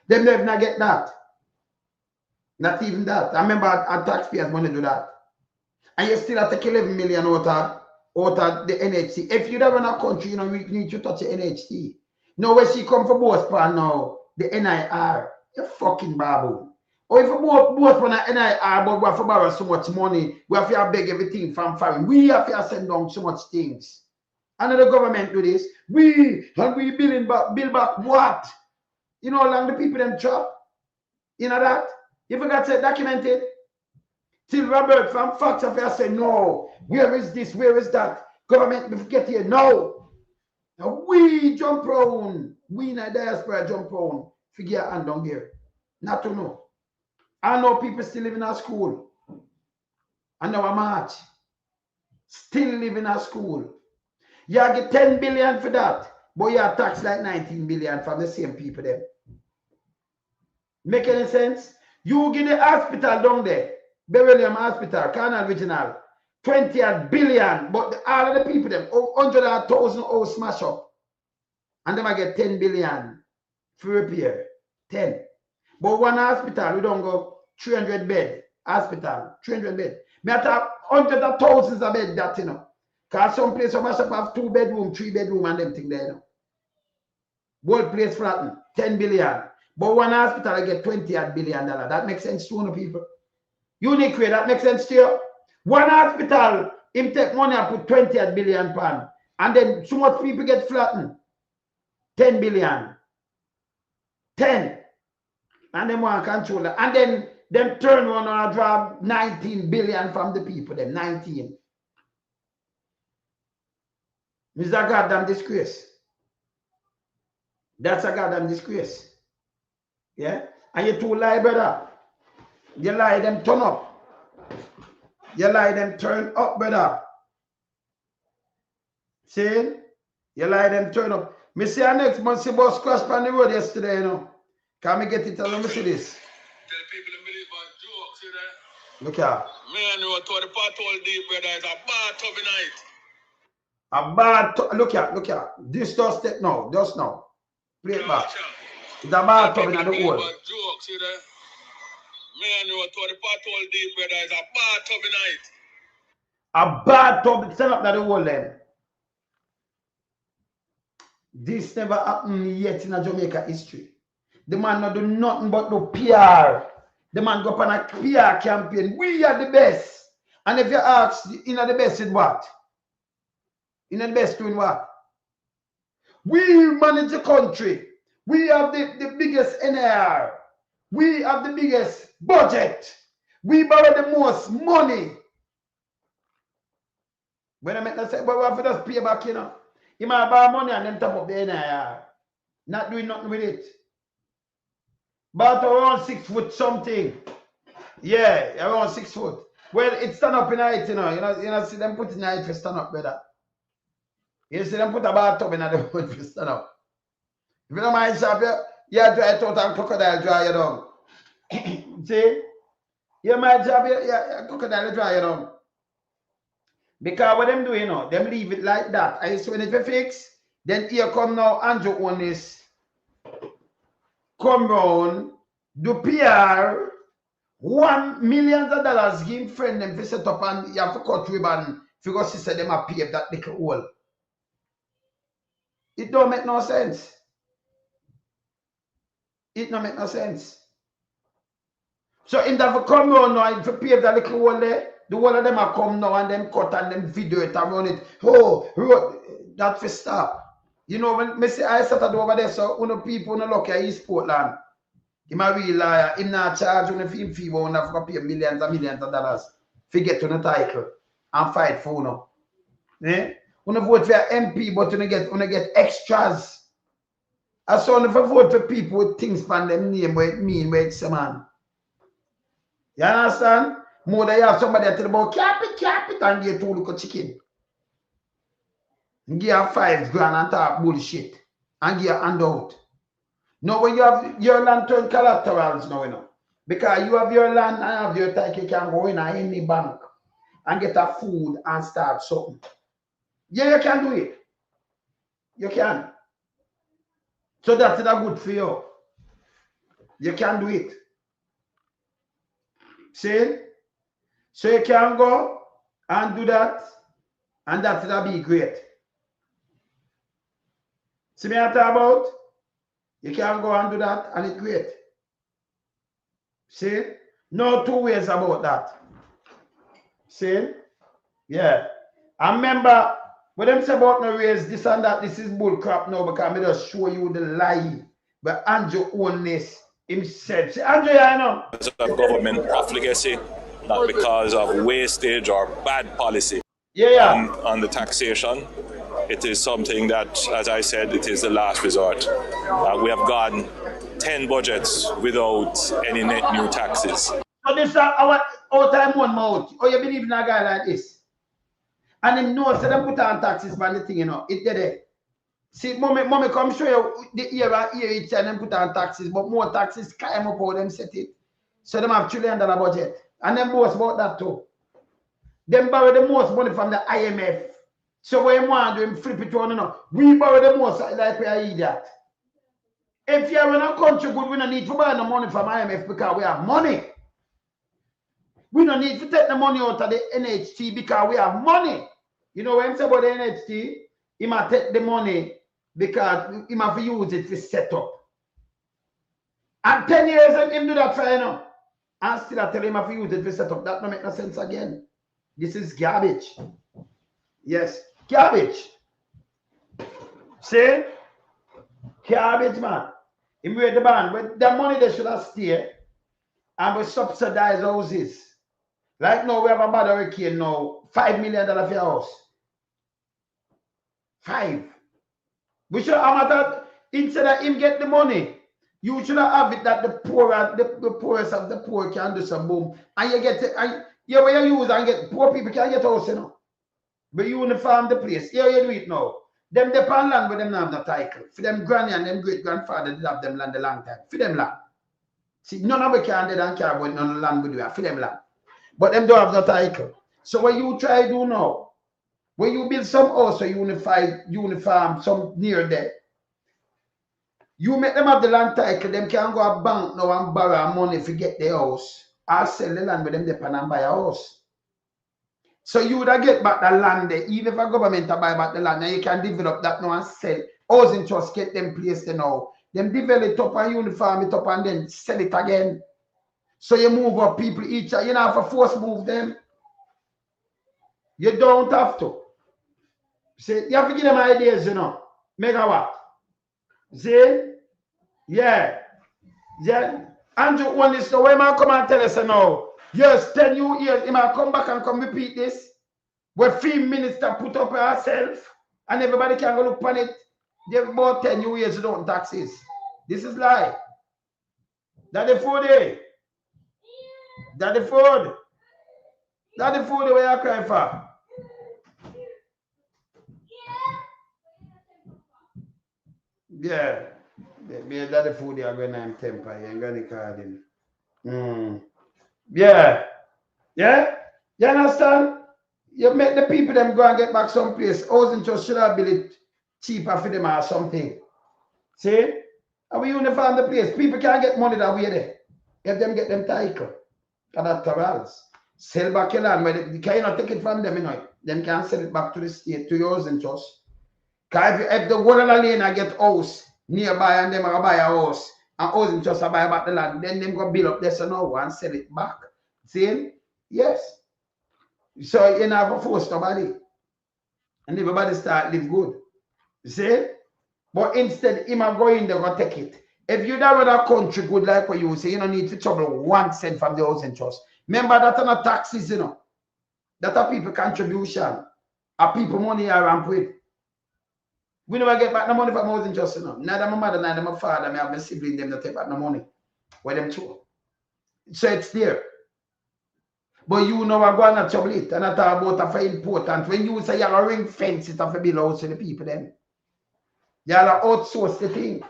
[SPEAKER 1] Them never not get that. Not even that. I remember our taxpayers money do that. And you still have to take 11 million out of the NHC. If you don't run a country, you know, you need to touch the NHC. Now when she come for both part now, the NIR, you fucking baboon. Or if both from the NIR, but we have to borrow so much money, we have to beg everything from foreign. We have to send down so much things. And the government do this. We build back what? You know how long the people them chop? You know that? You forgot to document it? Till Robert from Fox Affairs say, no, where is this? Where is that? Government, we forget here. No. Now we jump round. We in the diaspora jump round. Figure hand down there. Not to know. I know people still live in our school. I know a March. Still live in our school. You get 10 billion for that. But you have tax like 19 billion from the same people there. Make any sense? You give the hospital down there. Beryllium Hospital, Canal Regional, 20 billion, but all of the people, them 100,000 house smash up. And them I get 10 billion for repair. 10. But one hospital, we don't go 300 bed hospital, 300 bed. Me have hundreds of thousands of bed that, you know. Because some place smash up have 2 bedroom, 3 bedroom and them thing there, you know. World place flattened, 10 billion. But one hospital I get 20 billion dollars. That makes sense to one people. Unique way, that makes sense to you. One hospital, him take money and put 20 billion pound. And then so much people get flattened. 10 billion. 10. And them want to control that. And then them turn around and drop 19 billion from the people. Them 19. It's a goddamn disgrace. That's a goddamn disgrace. Yeah? And you two lie, brother. You lie them turn up. You lie them turn up, brother. See? You lie them turn up. Me see our next month, see bus crash on the road yesterday, you know. Can me get it and let me see this?
[SPEAKER 5] Tell people to believe on jokes, you know.
[SPEAKER 1] Look here.
[SPEAKER 5] Man, you want to the pothole deep, brother. It's a bad tub night.
[SPEAKER 1] A bad look here, look here. This does take now, just now. Play it back. It's a bathtub in the hole.
[SPEAKER 5] Jokes, you know. Me and you to the pothole deep, brother. It's a bathtub in it.
[SPEAKER 1] A bathtub set up in the hole then. This never happened yet in a Jamaica history. The man not do nothing but do PR. The man go up on a PR campaign. We are the best. And if you ask, you know the best in what? You know the best doing what? We manage the country. We have the biggest NIR. We have the biggest budget. We borrow the most money. When I make that say, but we have to just pay back, you know. You might borrow money and then top up the NIR. Not doing nothing with it. But around 6 foot something. Yeah, around 6 foot. Well, it's stand up in height, you know. You know, see them put in height for stand up, brother. You see them put a bathtub in the wood for stand up. If you don't mind, shop, you dry it out and crocodile dry you down. See? You might job, crocodile dry you down. Because what them do, you know, them leave it like that. And so when it fix, then here come now Andrew Holness. Come round, do PR, $1 million give friend them to set up and you have to cut ribbon because she said them a pay that little hole. It don't make no sense. It don't make no sense. So in that come round now, if you pay that little hole there, the whole of them are come now and then cut and then video it and run it. Oh, that for stop. You know, when I say I started over there, so when people no look at East Portland, him a real liar, him not charge on the film fee, but have to pay millions and millions of dollars to get to the title and fight for no. Eh? When you vote for MP, but you get extras. I saw if you vote for people with things from them name where it mean where it's a man. You understand? More than you have somebody that tell about cap it, and get 2 little chicken. And give her $5 grand and talk bullshit. And give her handout. Now when you have your land turn collaterals now, you know. Because you have your land and have your title, you can go in any bank and get a food and start something. Yeah, you can do it. You can. So that's not good for you. You can do it. See? So you can go and do that, and that will be great. See me I talk about? You can go and do that, and it's great. See? No 2 ways about that. See? Yeah. I remember when them say about no raise this and that, this is bull crap now because I just show you the lie. But Andrew Holness himself. See, Andrew, I know.
[SPEAKER 3] Because of government profligacy, not because of wastage or bad policy.
[SPEAKER 1] Yeah.
[SPEAKER 3] On the taxation, it is something that, as I said, it is the last resort. We have gone 10 budgets without any net new taxes.
[SPEAKER 1] So this is our all-time one mouth. Oh, you believe in a guy like this? And him knows so them put on taxes by the thing, you know. It did it. See, mommy come show you the era here each and them put on taxes, but more taxes climb up how them set it. So them have $1 trillion budget. And them boast about that too. Them borrow the most money from the IMF. So when you want to flip it on, you know, we borrow the most like we are idiot. If you are in a country good, we don't need to borrow the money from IMF because we have money. We don't need to take the money out of the NHT because we have money. You know when I say about the NHT, he might take the money because he might use it to set up. And 10 years him do that for you know. And still I tell him if he use it to set up. That don't make no sense again. This is garbage. Yes, garbage. See? Garbage, man. He made the ban. But the money they should have stayed and we subsidize houses. Like now we have a bad hurricane now. $5 million for your house. 5. We should have that instead of him get the money. You should have it that the poorest of the poor can do some boom. And you get it, and yeah, where you use and get poor people can get house, you know. But you uniform the place. Here you do it now. Them depend land but them not have no title. For them granny and them great grandfather did have them land a long time. For them land. See, none of us can don't care about none of the land we do have. For them land. But them don't have no title. So what you try to do now, when you build some house or uniform some near there, You make them have the land title, them can go a bank now and borrow money to get the house. Or sell the land with them depend and buy a house. So you would get back the land there, even if a government buy back the land, and you can develop that now and sell. Housing trust get them placed now. Them develop it up and uniform it up and then sell it again. So you move up people each, you don't have to force move them. You don't have to. See, you have to give them ideas, you know. Megawatt. See? Yeah. Yeah. Andrew won this, so when I come and tell us now, yes, 10 years, he might come back and come repeat this. Where 3 minister put up herself and everybody can go look upon it. They have about 10 years without taxes. This is lie. That the food, eh? That the food. That the food where you cry for. Yeah. That the food you are going to temper. You ain't going to call him. Yeah. Yeah? You understand? You make the people them go and get back someplace. Housing just should have been cheaper for them or something. See? And we uniform the place. People can't get money that way there. If them get them title. Collaterals. Sell back your land. You cannot take it from them, you know. Them can sell it back to the state, to your housing trust. Because if the one of the lane I get house nearby and them are buy a house and housing trust I buy back the land, then them go build up this and now and sell it back. See? Yes. So you never force nobody. And everybody start live good. See? But instead, him are going there go take it. If you don't run a country good like what you say, you don't need to trouble 1 cent from the housing trust. Remember that are not taxes, you know. That are people contribution. Are people money around with. We never get back no money from housing trust, you know. Neither my mother, neither my father, I have my sibling, them that take back no money. Where them through. So it's there. But you know I'm going to trouble it. And I talk about it for important. When you say you're ring fence it off a bill house to the people then. You're outsource the thing.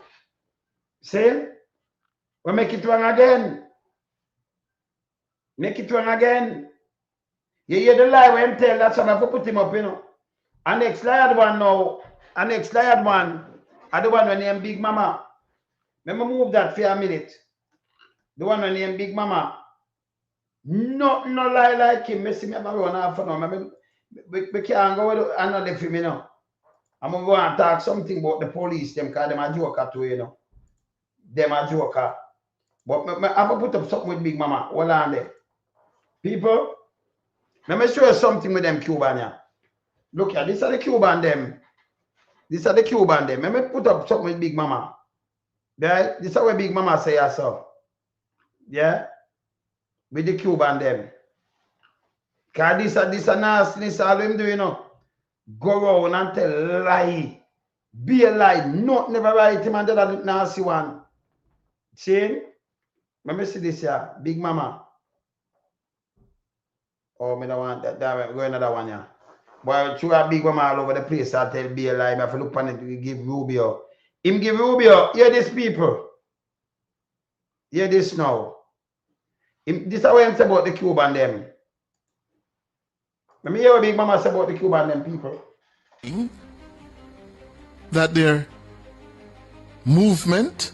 [SPEAKER 1] See? We make it wrong again. Make it wrong again. You hear the lie when tell that's why I put him up, you know. And next lied one now. And next lied one. And the one when named Big Mama. Let me move that for a minute. The one when named Big Mama. No lie like him. I see me have a run off for now. We can't go with another film, you know. I'm going to go and talk something about the police, them, because them a joker too, you know. Them a joker. But I have to put up something with Big Mama. Hold on there. People, let me show you something with them Cuban here. Look here, these are the Cuban them. These are the Cuban them. Let me put up something with Big Mama. Right? This is what Big Mama say I saw. Yeah? With the Cuban them. Because this a nasty, this all them do, you know. Go around and tell lie. Be a lie. Not never right him and that nasty one. See? Let me see this here. Big Mama. Oh, I don't want that. Go another one here. Boy, through a Big Mama all over the place. I tell be a lie. I have to look on it to give Rubio. Him give Rubio. Hear this, people. Hear this now. This is what I'm saying about the Cuban them. Let me hear what Big Mama say about the Cuban them people.
[SPEAKER 12] That their movement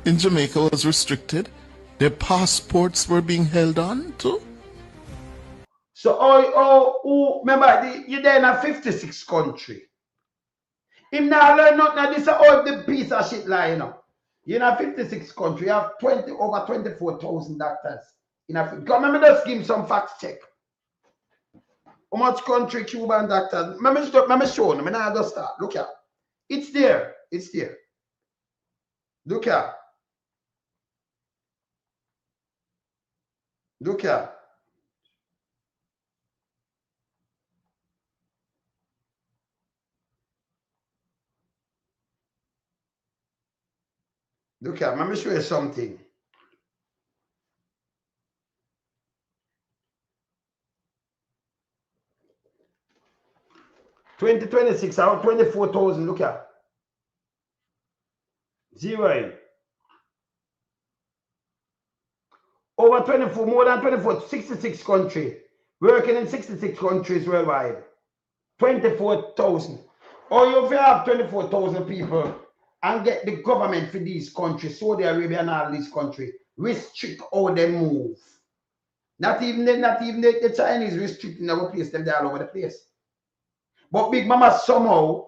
[SPEAKER 12] in Jamaica was restricted. Their passports were being held on to.
[SPEAKER 1] So, remember, you're there in a 56 country. Him now learn nothing. This is all the piece of shit lie, you know. You're in a 56 country. You have over 24,000 doctors. Remember, just give him some facts check. How much country Cuban doctors? Let me show them. Now I just start. Look here. It's there. It's there. Look here. Look here. Look here. Let me show you something. $2026, around 24,000. Look here. Zero. Over 24, more than 24, 66 countries. Working in 66 countries worldwide. 24,000. Or you have 24,000 people and get the government for these countries, Saudi Arabia and all these countries, restrict how they move. Not even the Chinese restricting our place, them they're all over the place. But Big Mama somehow,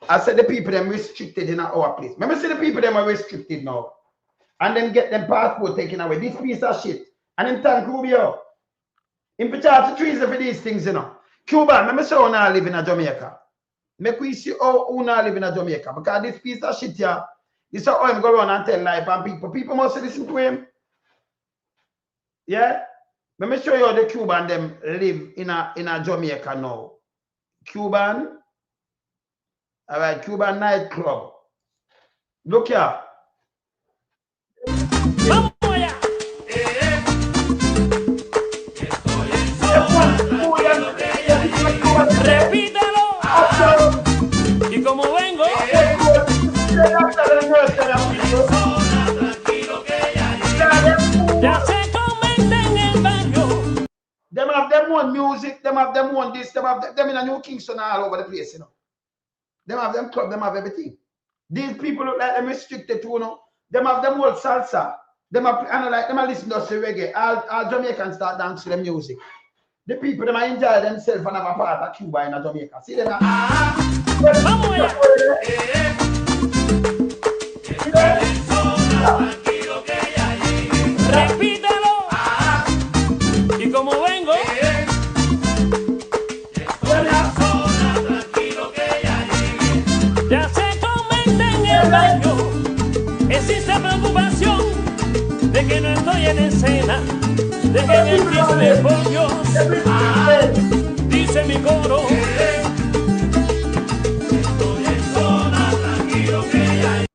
[SPEAKER 1] I said the people them restricted in our place. Remember, see the people them are restricted now. And then get them passport taken away. This piece of shit. And then thank Rubio. In charge of treason for these things, you know. Cuban, remember say how now live in Jamaica. Make we see how now live in Jamaica. Because this piece of shit here, this is how I'm going around and tell life and people. People must listen to him. Yeah? Let me show you how the Cuban them live in a Jamaica now. Cuban. All right, Cuban nightclub. Look here.
[SPEAKER 13] Repítelo. Y como vengo. Ya se comenta en el barrio.
[SPEAKER 1] Them have them one music, them have them one this, them have them in a New Kingston all over the place, you know. Them have them club, them have everything. These people look like them restricted to, you know. Them have them old salsa. Them have and like them are listening to reggae. All Jamaicans start dancing to the music. The people them enjoy themselves and have a part of Cuba in Jamaica. See them
[SPEAKER 13] Repítelo. Y como vengo. Ya se comenta en el barrio. Existe preocupación de que no estoy en escena. Dejen el chisme por Dios. Dice mi coro. Estoy en zona, tranquilo que ya.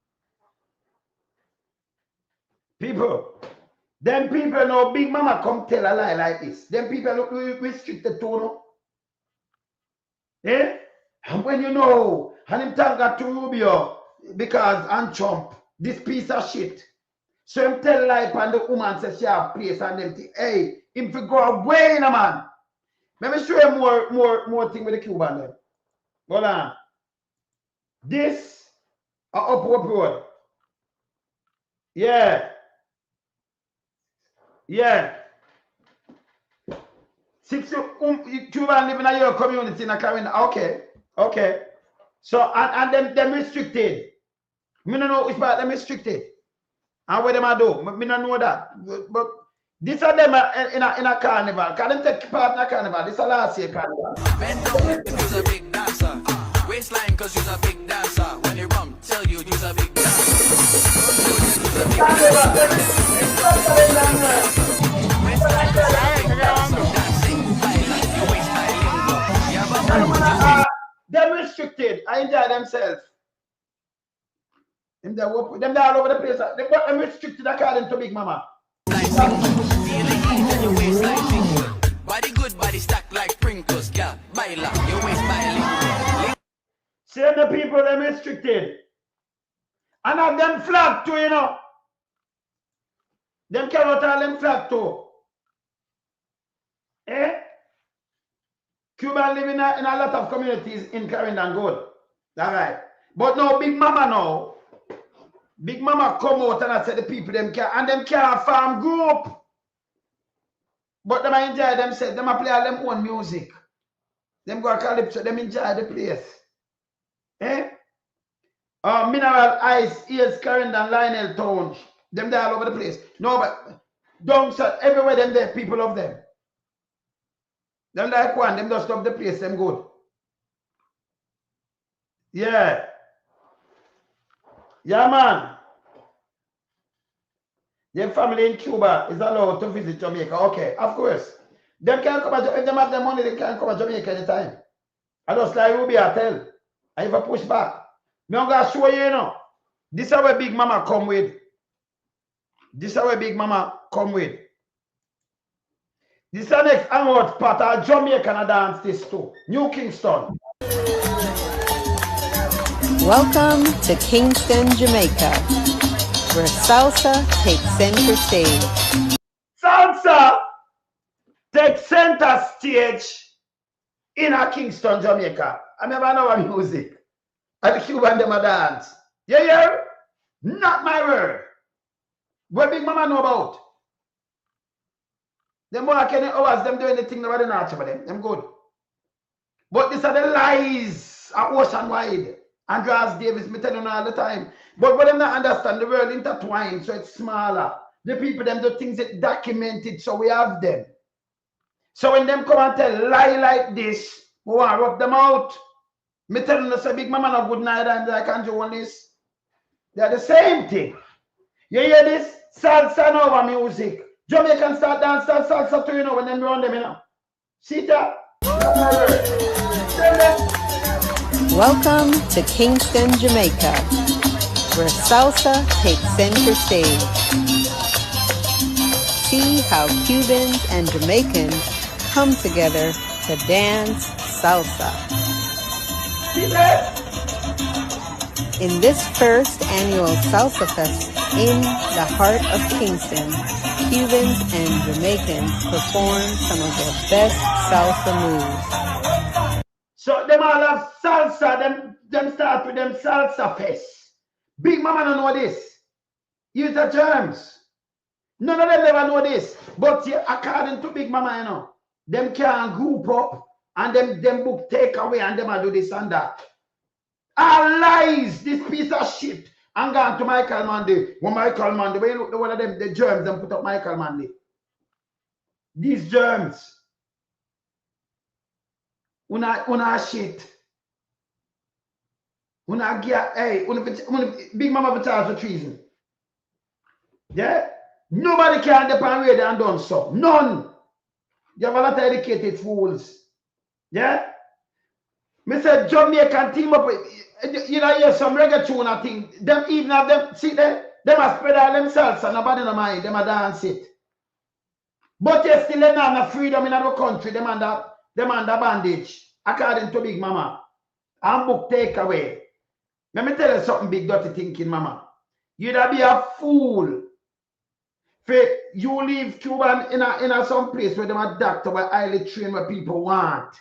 [SPEAKER 1] People, them people know Big Mama come tell a lie like this. Them people look restricted to, no? Eh? And when you know, and him thank to Rubio because and Trump, this piece of shit. So him tell lie and the woman says she have place and them think, hey, him fi go away in a man. Let me show you more thing with the Cuban then. Hold on. This up road. Yeah. Yeah. Six Cuban living in your community in a Carolina. Okay. Okay. So and them restricted. Me don't know which part them restricted. And what them I do? Me don't know that. But this are them in a carnival. Can them take part in a carnival? This is last year carnival.
[SPEAKER 14] Men don't let you use a big dancer. Waistline cause you're a big dancer. When you rum, tell you use a big
[SPEAKER 1] They're restricted. I enjoy themselves. Them they all over the place. They got them restricted according to Big Mama.
[SPEAKER 14] Body good, body stacked like sprinkles, girl. Baila, your waist bailing.
[SPEAKER 1] See the people them restricted. And have them flag too, you know. Them cannot all them flag too. Eh? Cuban live in a lot of communities in Carolina good. All right. But now Big Mama now. Big Mama come out and I said the people them can't farm group. But them enjoy themselves. Them play all them own music. Them go calypso. Them enjoy the place. Eh? Mineral Ice, Ears, Current and Lionel Town. Them they all over the place. No, but don't everywhere them there, people of them. Them like one, them just stop the place, them good. Yeah. Yeah, man. Your family in Cuba is allowed to visit Jamaica. Okay, of course. Them can come if them have the money, they can come to Jamaica anytime. I just like Ruby, I tell. I even push back. Me I'm gonna show you, you know. This is where Big Mama come with. This is where Big Mama come with. This is the next onward part of Jamaica dance this too. New Kingston.
[SPEAKER 15] Welcome to Kingston, Jamaica, where salsa takes center stage.
[SPEAKER 1] Salsa takes center stage in a Kingston, Jamaica. I never know our music. And the Cuban them a dance. Yeah, yeah. Not my word. What Big Mama know about? Them boy can hours them do anything nobody not about them. Them good. But these are the lies are ocean wide. Andreas Davis, me tell you all the time. But what them not understand, the world intertwined, so it's smaller. The people them do things that documented, so we have them. So when them come and tell lie like this, we want to rub them out. Me tell you, say Big Mama not good neither, and I can't do this. They're the same thing. You hear this? Salsa over music. Jamaican start dance salsa too, you know, when them run them, you know. See that?
[SPEAKER 15] Welcome to Kingston, Jamaica, where salsa takes center stage. See how Cubans and Jamaicans come together to dance salsa. In this first annual Salsa Fest in the heart of Kingston, Cubans and Jamaicans perform some of their best salsa moves.
[SPEAKER 1] So them all have salsa, them start with them salsa fest. Big Mama don't know this. Use the terms. None of them never know this. But according to Big Mama, you know, them can group up and them book take away and them do this and that. All lies, this piece of shit. And gone to Michael Manley. When Michael Manley, when you look at one of them, the germs, them put up Michael Manley. These germs. Una shit. Una get, hey, Big Mama for charge for treason. Yeah? Nobody can depend where they and done so. None. You have a lot of educated fools. Yeah? Me said Jamaican team up with, you know, hear some reggae tune I think. Them even have them, see them are spread out themselves and nobody no mind, them a dance it. But you still don't have no freedom in our country, them under bandage, according to Big Mama. And book take away. Let me tell you something big dirty thinking, Mama. You'd be a fool. You leave Cuban in a some place where them a doctor where highly trained where people want.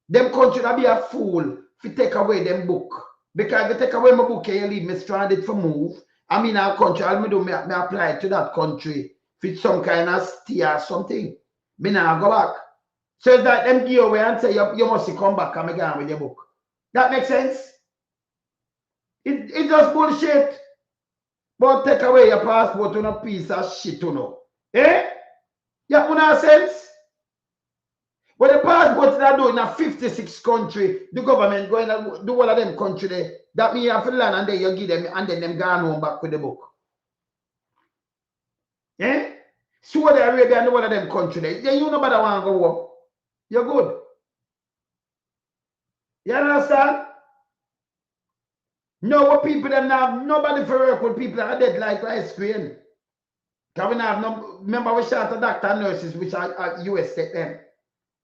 [SPEAKER 1] Them country that be a fool if you take away them book. Because if you take away my book and you leave me stranded for move, I mean our country, I'll apply it to that country. If it's some kind of stay or something, me now go back. So it's like them give away and say you must come back and make on with your book. That makes sense? It's just bullshit. But take away your passport on a piece of shit, you know. Eh? You have no sense? But the passport that do in a 56 country, the government going to do all of them country there. That means you have to learn and then you give them and then them go home back with the book. Eh? Saudi Arabia and all of them country there. Yeah, you nobody want to go work. You're good. You understand? No, what people them now, nobody for work with people that are dead like ice cream. Because we have no, remember we shot a doctor and nurses which are US take them.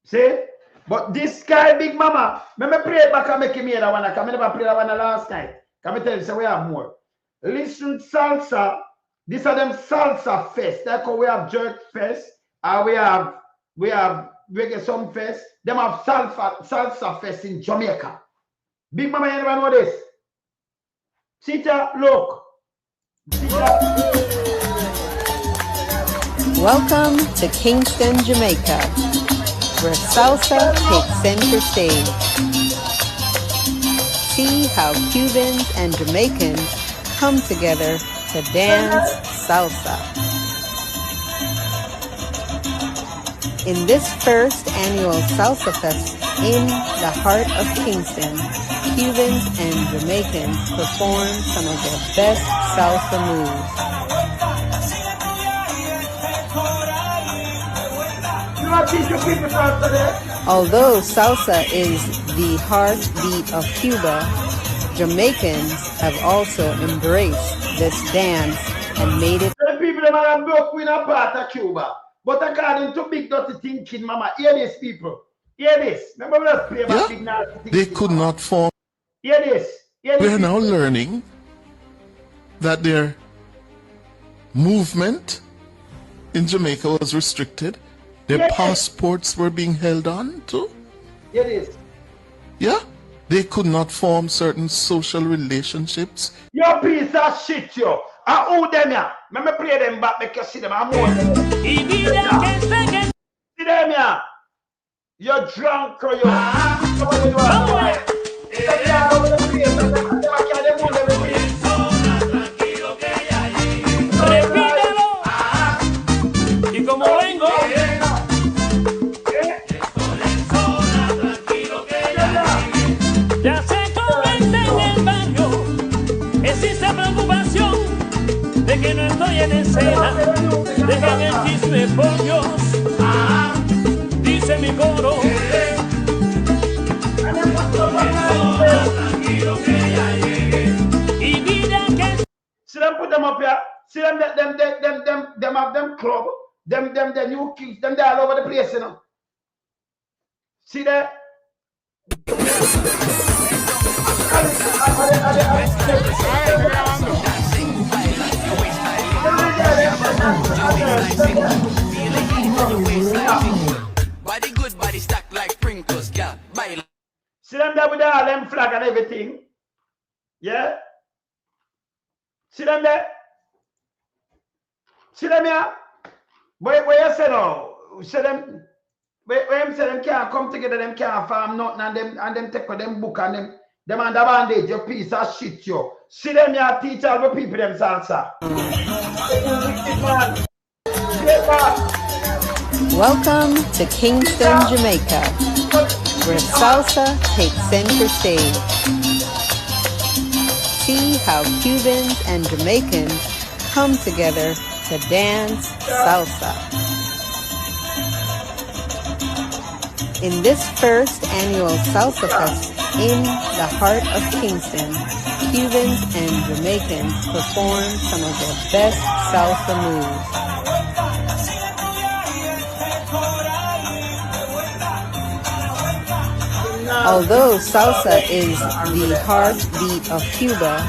[SPEAKER 1] See? But this guy, Big Mama, let me play it back and make him hear that one. I never played that one last night. Can me tell you, so we have more. Listen, salsa. These are them salsa fest. That's how we have jerk fest. And we have reggae some fest. Them have salsa fest in Jamaica. Big Mama, you never know this. Sita, look. Sita.
[SPEAKER 15] Welcome to Kingston, Jamaica, where salsa takes center stage. See how Cubans and Jamaicans come together to dance salsa. In this first annual Salsa Fest in the heart of Kingston, Cubans and Jamaicans perform some of their best salsa moves. Although salsa is the heartbeat of Cuba, Jamaicans have also embraced this dance and made it.
[SPEAKER 1] The people that are broke with a part of Cuba. But according to Big Dirty Thinking, Mama, hear this, people. Hear this. Remember when I play about Big Dirty Thinking?
[SPEAKER 12] They could not form.
[SPEAKER 1] Hear this. Hear this.
[SPEAKER 12] We are now learning that their movement in Jamaica was restricted. Their passports were being held on to.
[SPEAKER 1] Hear this.
[SPEAKER 12] Yeah? They could not form certain social relationships.
[SPEAKER 1] Your piece of shit, yo. I owe them, ya. Let me play them back, make you see them. I'm more. See them, ya. You're drunk, or you.
[SPEAKER 13] Y como vengo, ya se comenta en el barrio, existe preocupación de que no estoy en escena, dejen el chisme por Dios, dice mi coro. Y mira que
[SPEAKER 1] see them put them up here. See them have them club, them new kids, them they all over the place, you know. See that?
[SPEAKER 14] Body good, body stacked like sprinkles, yeah.
[SPEAKER 1] See them there with all them flag and everything. Yeah? See them there? See them here? Where you say now? See them? Where you say them can't come together, them can't farm nothing, and them take them book and them under bandage, your piece of shit, yo. See them here teach all the people them salsa.
[SPEAKER 15] Welcome to Kingston, Jamaica, where salsa takes center stage. See how Cubans and Jamaicans come together to dance salsa. In this first annual Salsa Fest in the heart of Kingston, Cubans and Jamaicans perform some of their best salsa moves. Although salsa is the heartbeat of Cuba,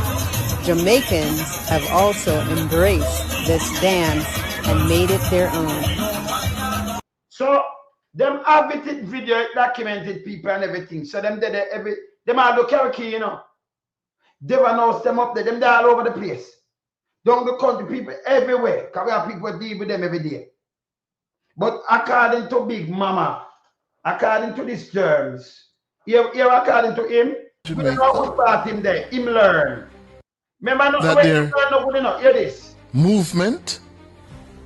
[SPEAKER 15] Jamaicans have also embraced this dance and made it their own.
[SPEAKER 1] So, them have it video, documented people and everything. So them did them all do karaoke, you know. They've announced them up there, them they all over the place. Down the country, people everywhere. Because we have people who deal with them every day. But according to Big Mama, according to these terms, here according to him, we don't know who part him there. Him learn. Remember not when you learn no good enough. Hear this.
[SPEAKER 12] Movement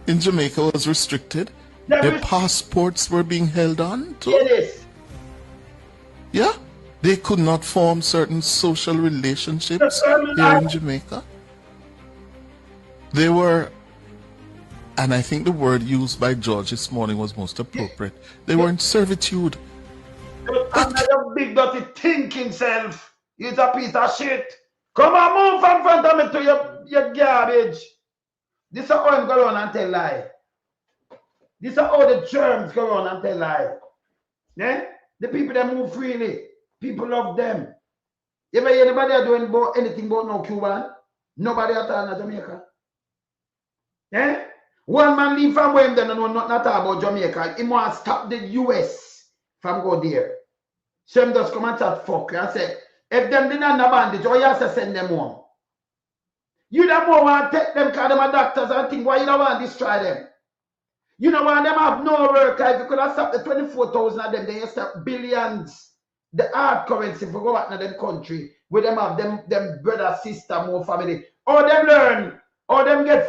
[SPEAKER 12] in Jamaica was restricted. Their passports were being held on to.
[SPEAKER 1] Hear this.
[SPEAKER 12] Yeah, they could not form certain social relationships here in Jamaica. They were, and I think the word used by George this morning was most appropriate. They were in servitude.
[SPEAKER 1] Another big dirty thinking self. He's a piece of shit. Come on, move from front of me to your garbage. This is how I'm going on and tell lie. This is how the germs go on and tell lie. Yeah? The people that move freely. People love them. You ever hear anybody doing anything about no Cuban? Nobody at all in Jamaica. Yeah? One man leave from where then and know nothing at all about Jamaica. He want to stop the US from go there. So him just come and chat fuck and say, if them didn't have bandage, or you have to send them home. You don't want to take them because them are doctors and think why you don't want to destroy them. You know why them have no work. If you could have stopped the 24,000 of them, then you stop billions. The hard currency for go back to them country where them have them brother, sister, more family. Or them learn, or them get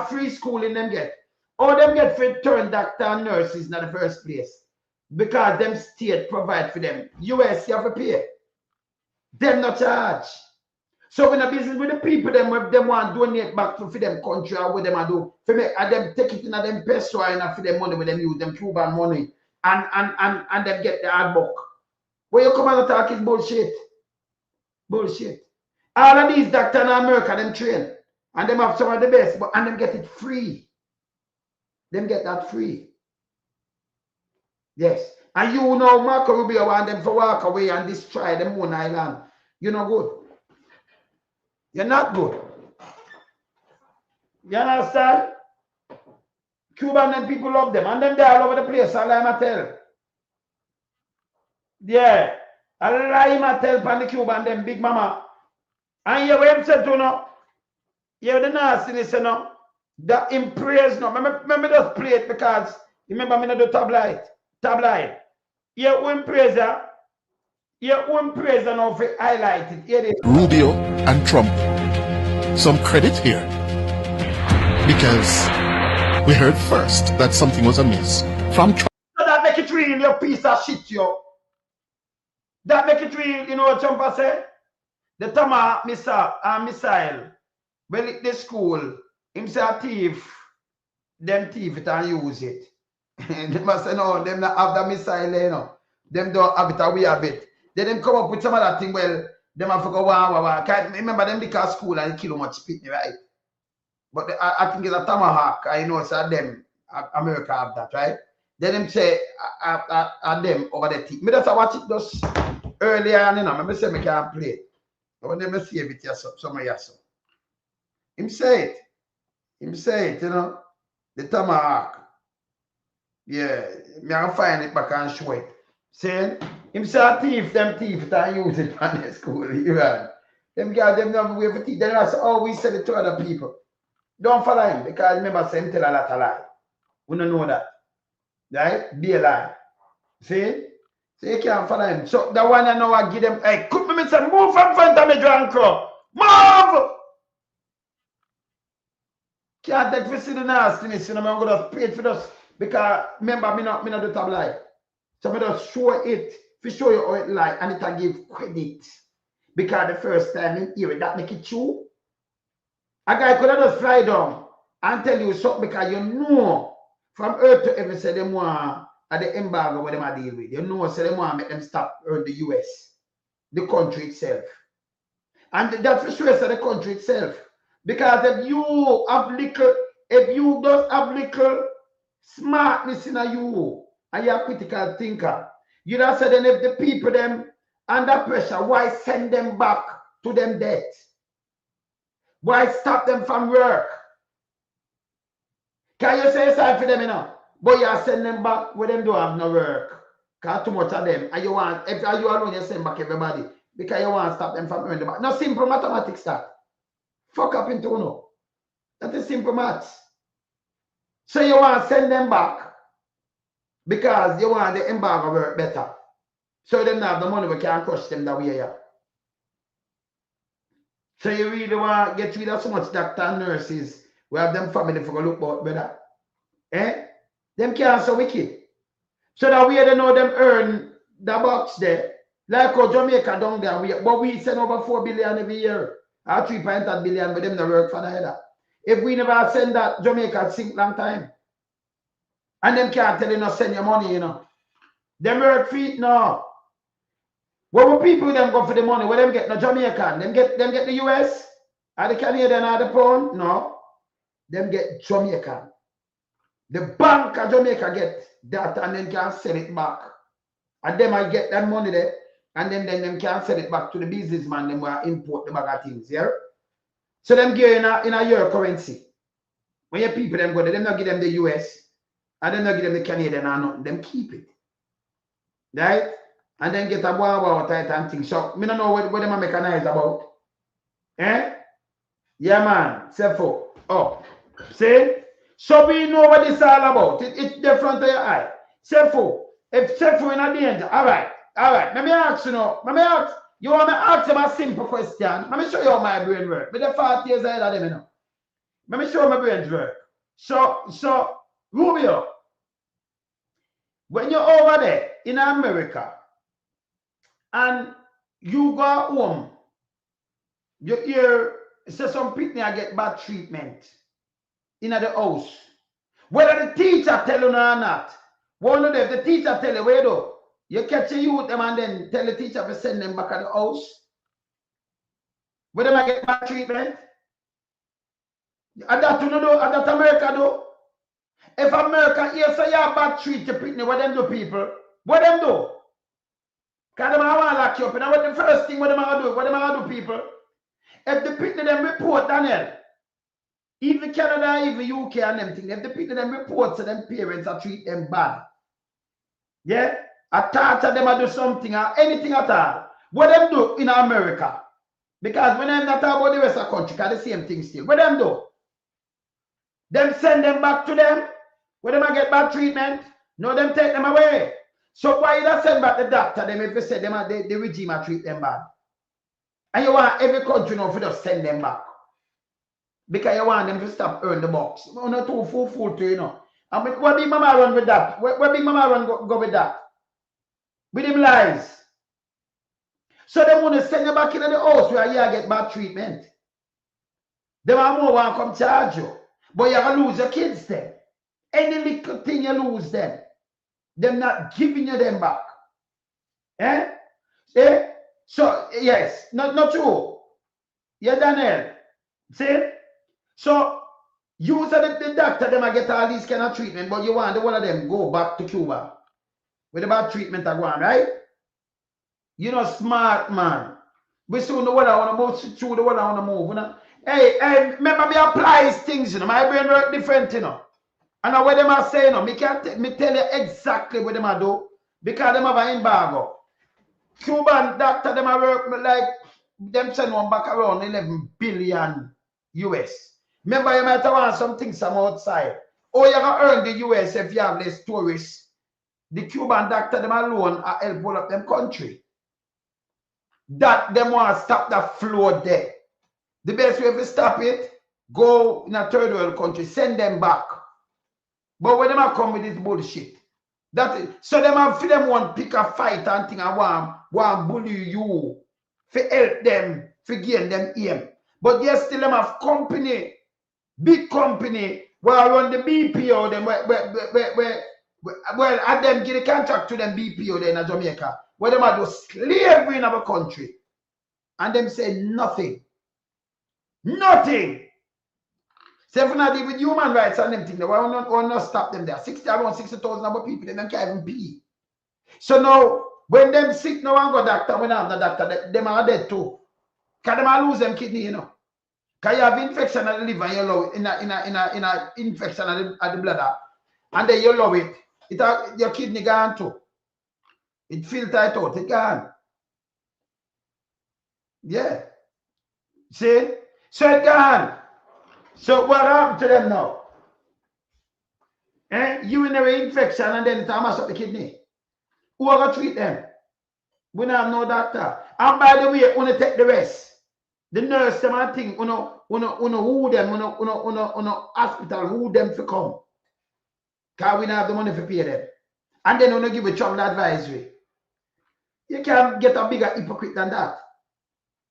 [SPEAKER 1] free schooling them get. Or them get free turn doctor and nurses in the first place. Because them state provide for them. US you have to pay. Them not charge. So when a business with the people them want to donate back to for them country or what them do, for make them take it in a them peso and for them money with them use them Cuban money and them get the hard book. Where you come and talk is bullshit. Bullshit. All of these doctors in America them train and them have some of the best, but and them get it free. Them get that free. Yes. And you know Marco Rubio want them to walk away and destroy them own island. You're not good. You're not good. You understand? Cuban and people love them. And them they're all over the place. All I'm tell. Yeah. A lie him a tell pan the Cuban them big mama. And you what him said to no? You the nastiness, you know? That him praise no. Remember just play it because remember me not do tabloid. You won't praise her. You won't praise her now for highlight it. Hear this.
[SPEAKER 12] Rubio and Trump. Some credit here. Because we heard first that something was amiss from Trump.
[SPEAKER 1] So that make it real, you piece of shit, yo. That make it real, you know what Trump said? The Tama missile. Well, it the school, him say a thief, them thief it and use it. And they must say, no, them not have the missile, you know. Them don't have it, and we have it. Then them come up with some other thing, well, them have to go, wow. Can't remember them because school and kill much spit, right? But I think it's a tomahawk. I know it's them. America have that, right? Then them say, them over the team. Me just watch it just earlier, and you know, I say me can't play it. But then me save it, some of yes. Him say it, you know, the tomahawk. Yeah, me I find it back and show it. Saying, him say a thief, them thief it and use it on the school, right? Them guys, them never way for teeth. Then I say, oh, we sell it to other people. Don't follow him because remember, say him tell a lot of lie. We don't know that. Right? Be a lie. See? So you can't follow him. So the one I know I give them, hey, could me say, move from front of me, drunk crow. Move! Can't take for see the nastiness, you know, I'm going to pay it for this. Because remember, me not do tabloid. So I just show it, to show you how it lie, and it will give credit. Because the first time in hear it, that make it true. A guy could have just fly down and tell you something because you know from earth to heaven say them want at the embargo where them deal with. You know say them want make them stop the US, the country itself. And that's for sure say the country itself. Because if you just have little smartness in you and you're a critical thinker, you don't say then if the people them under pressure, why send them back to them debt? Why stop them from work? Can you say sorry for them, you know? But you send them back where them don't have no work. Because too much of them. And you want, if you alone, you send back everybody. Because you want to stop them from earning back. No simple mathematics that. Fuck up into no. That is simple maths. So you want to send them back because you want the embargo work better. So they don't have the money, we can't crush them that way. Yeah. So you really want to get rid of so much doctor and nurses. We have them family for a look about better. Eh? Them can't so wicked. So that way they know them earn the box there. Like how Jamaica down there. But we send over 4 billion every year. Or 3.8 billion, but them no work for that. If we never send that, Jamaica sink long time. And them can't tell you not send your money, you know. Them work feet now. What will people them go for the money? Where them get the Jamaican? Them get the US? Are the Canadian or the pound? No. Them get Jamaican. The bank of Jamaica get that and then can sell it back. And them I get that money there. And then them can sell it back to the businessman. Them will import the bag of things, yeah? So them give in a your currency. When your people them go there, them not give them the US. And them not give them the Canadian or nothing. Them keep it. Right? And then get a wow tight and thing. So, I don't know what them are mechanized about. Eh? Yeah, man. Sefo. Oh. See? So we know what this all about. It's the front of your eye. Sefo. If Sefo in a danger. Alright. Let me ask you now. You want me to ask him a simple question? Let me show you how my brain works. But the 40 years ahead of them, you know. Let me show you how my brain works. So, Rubio, when you're over there in America, and you go home, you hear say some people get bad treatment in the house. Whether the teacher tell you or not, one of them, the teacher tell you, where do you catch a youth them and then tell the teacher to send them back at the house? Whether they get bad treatment? And that you know, and that America do. If America here say you have bad treat to people, what them do people? What them do? Because them want to lock you up. And what the first thing what them are do? What them are do people? If the people them report, Daniel, even Canada, even UK and them thing, if the people them report to them parents are treat them bad, yeah, I thought of them I do something or anything at all. What them do in America? Because when I'm not talking about the rest of the country, because the same thing still. What them do? Them send them back to them? Where them get bad treatment? No, them take them away. So why you not send back the doctor them if you say them the regime a treat them bad? And you want every country now to just send them back. Because you want them to stop earning the bucks. You're not too fool to, you know. I mean, where big mama run with that? Where big mama run go with that? With them lies. So they want to send you back into the house where you get bad treatment. They want more want to come charge you. But you're going to lose your kids then. Any little thing you lose them. Them not giving you them back. Eh? Eh? So, yes. Not true. Yeah, Daniel. See? So, you said the doctor, them I get all these kind of treatment, but you want the one of them go back to Cuba. With the bad treatment are going, right? You know, smart man. We soon the one I want to move, through the one I want to move. You know? Hey, remember me apply things, you know. My brain work different, you know. And what them are saying, you know, me tell you exactly what them are do. Because them have an embargo. Cuban doctor, them are work like, them send one back around 11 billion US. Remember, you might want something some outside. Or you can earn the US if you have less tourists. The Cuban doctor, them alone, are help pull up them country. That them want to stop that flow there. The best way to stop it, go in a third world country, send them back. But when them come with this bullshit, that is, so them have for them want pick a fight and thing and want bully you, for help them, for gain them aim. But yes, still them have company, big company, where run the BPO, them well, at them give the contract to them BPO there in Jamaica, where them are do slavery in our country. And them say nothing. Nothing. So if not with human rights and them things, they will not stop them there. Around 60,000 other people, they can't even pay. So now, when them sick now and go doctor, when I have the doctor, them are dead too. Because them are lose them kidney, you know. Because you have infection at the liver and you love it, in a infection at the bladder. And then you love it. Your kidney gone too. It filter it out, it gone. Yeah. See? So it gone. So what happened to them now? Urinary infection and then it mash up the kidney. Who are going to treat them? We don't have no doctor. And by the way, we want to take the rest. The nurse them and thing, who them, hospital, who them for come. Because we don't have the money to pay them. And then we give a travel advisory. You can't get a bigger hypocrite than that.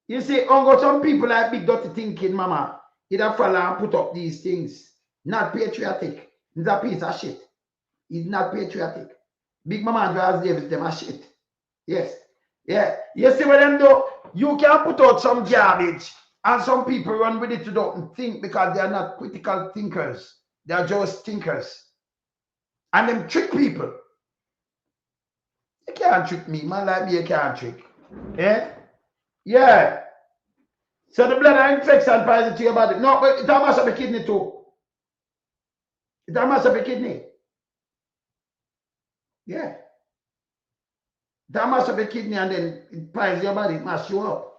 [SPEAKER 1] You see, some people like big dirty thinking, mama. Either follow and put up these things. Not patriotic. It's a piece of shit. It's not patriotic. Big mama and Charles Davis, them are shit. Yes. Yeah. You see what them do? You can put out some garbage and some people run with it to don't think because they are not critical thinkers. They are just thinkers. And them trick people. You can't trick me. Man like me, you can't trick. Yeah? Yeah. So the blood infection poison to your body. No, but it must have a kidney too. It must have a kidney. Yeah. It must have a kidney and then it poisons your body. It must show up.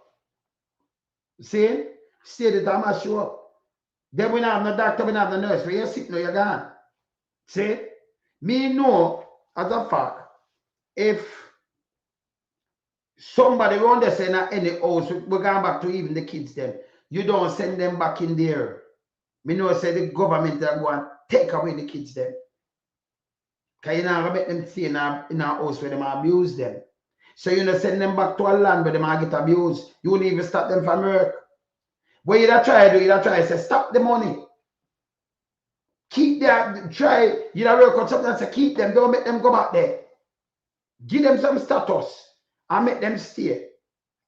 [SPEAKER 1] See? See that it must show up. Then we don't have no doctor, we don't have no nurse. When you're sick now, you're gone. See? Me know, as a fact, if somebody around there saying at any house, we're going back to even the kids then. You don't send them back in there. Me know say the government are going to take away the kids then. Because you know make them stay in a house where they abuse them. So you know send them back to a land where they might get abused. You won't even stop them from work. What you try to do, you try to say stop the money. Keep them, try, you know work on something and say keep them, don't make them go back there. Give them some status. And make them stay.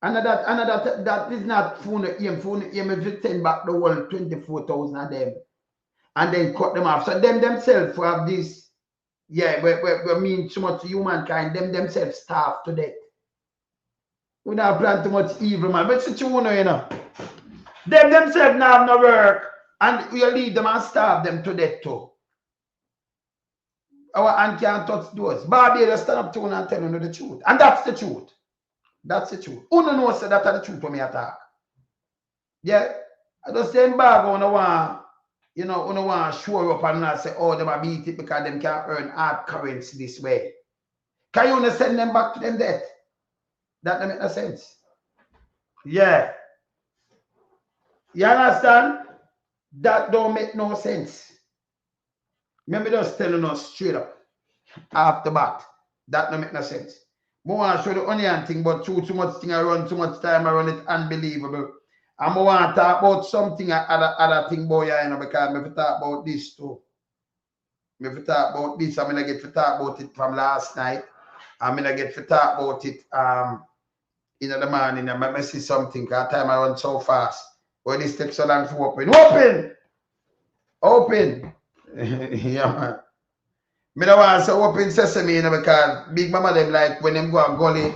[SPEAKER 1] And that is not phone aim. Phone aim is to send back the whole 24,000 of them. And then cut them off. So them themselves have this, yeah, we mean so much to humankind, them themselves starve to death. We don't plan too much evil, man. But it's you know. Them themselves now have no work. And we leave them and starve them to death too. our hand can't touch doors. Barbados stand up to you and tell you the truth. And that's the truth. That's the truth. Who don't know say that's the truth when me attack? Yeah. I just say embargo on the one, you know, on the one show up and not say, oh, they might beat it because them can't earn hard currency this way. Can you not send them back to them debt? That don't make no sense. Yeah. You understand? That don't make no sense. Remember just telling us straight up off the bat. That don't make no sense. I want to show the onion thing, but too much thing I run, too much time I run it unbelievable. And I want to talk about something other thing, boy, you know, because I talk about this too. I talk about this, I'm going to get to talk about it from last night. I'm going to get to talk about it in the morning. I'm going to see something because time I run so fast. Well, this takes so long to open. Open! Yeah, man. I don't want to open sesame, you know, because big mama them like when them go a gully,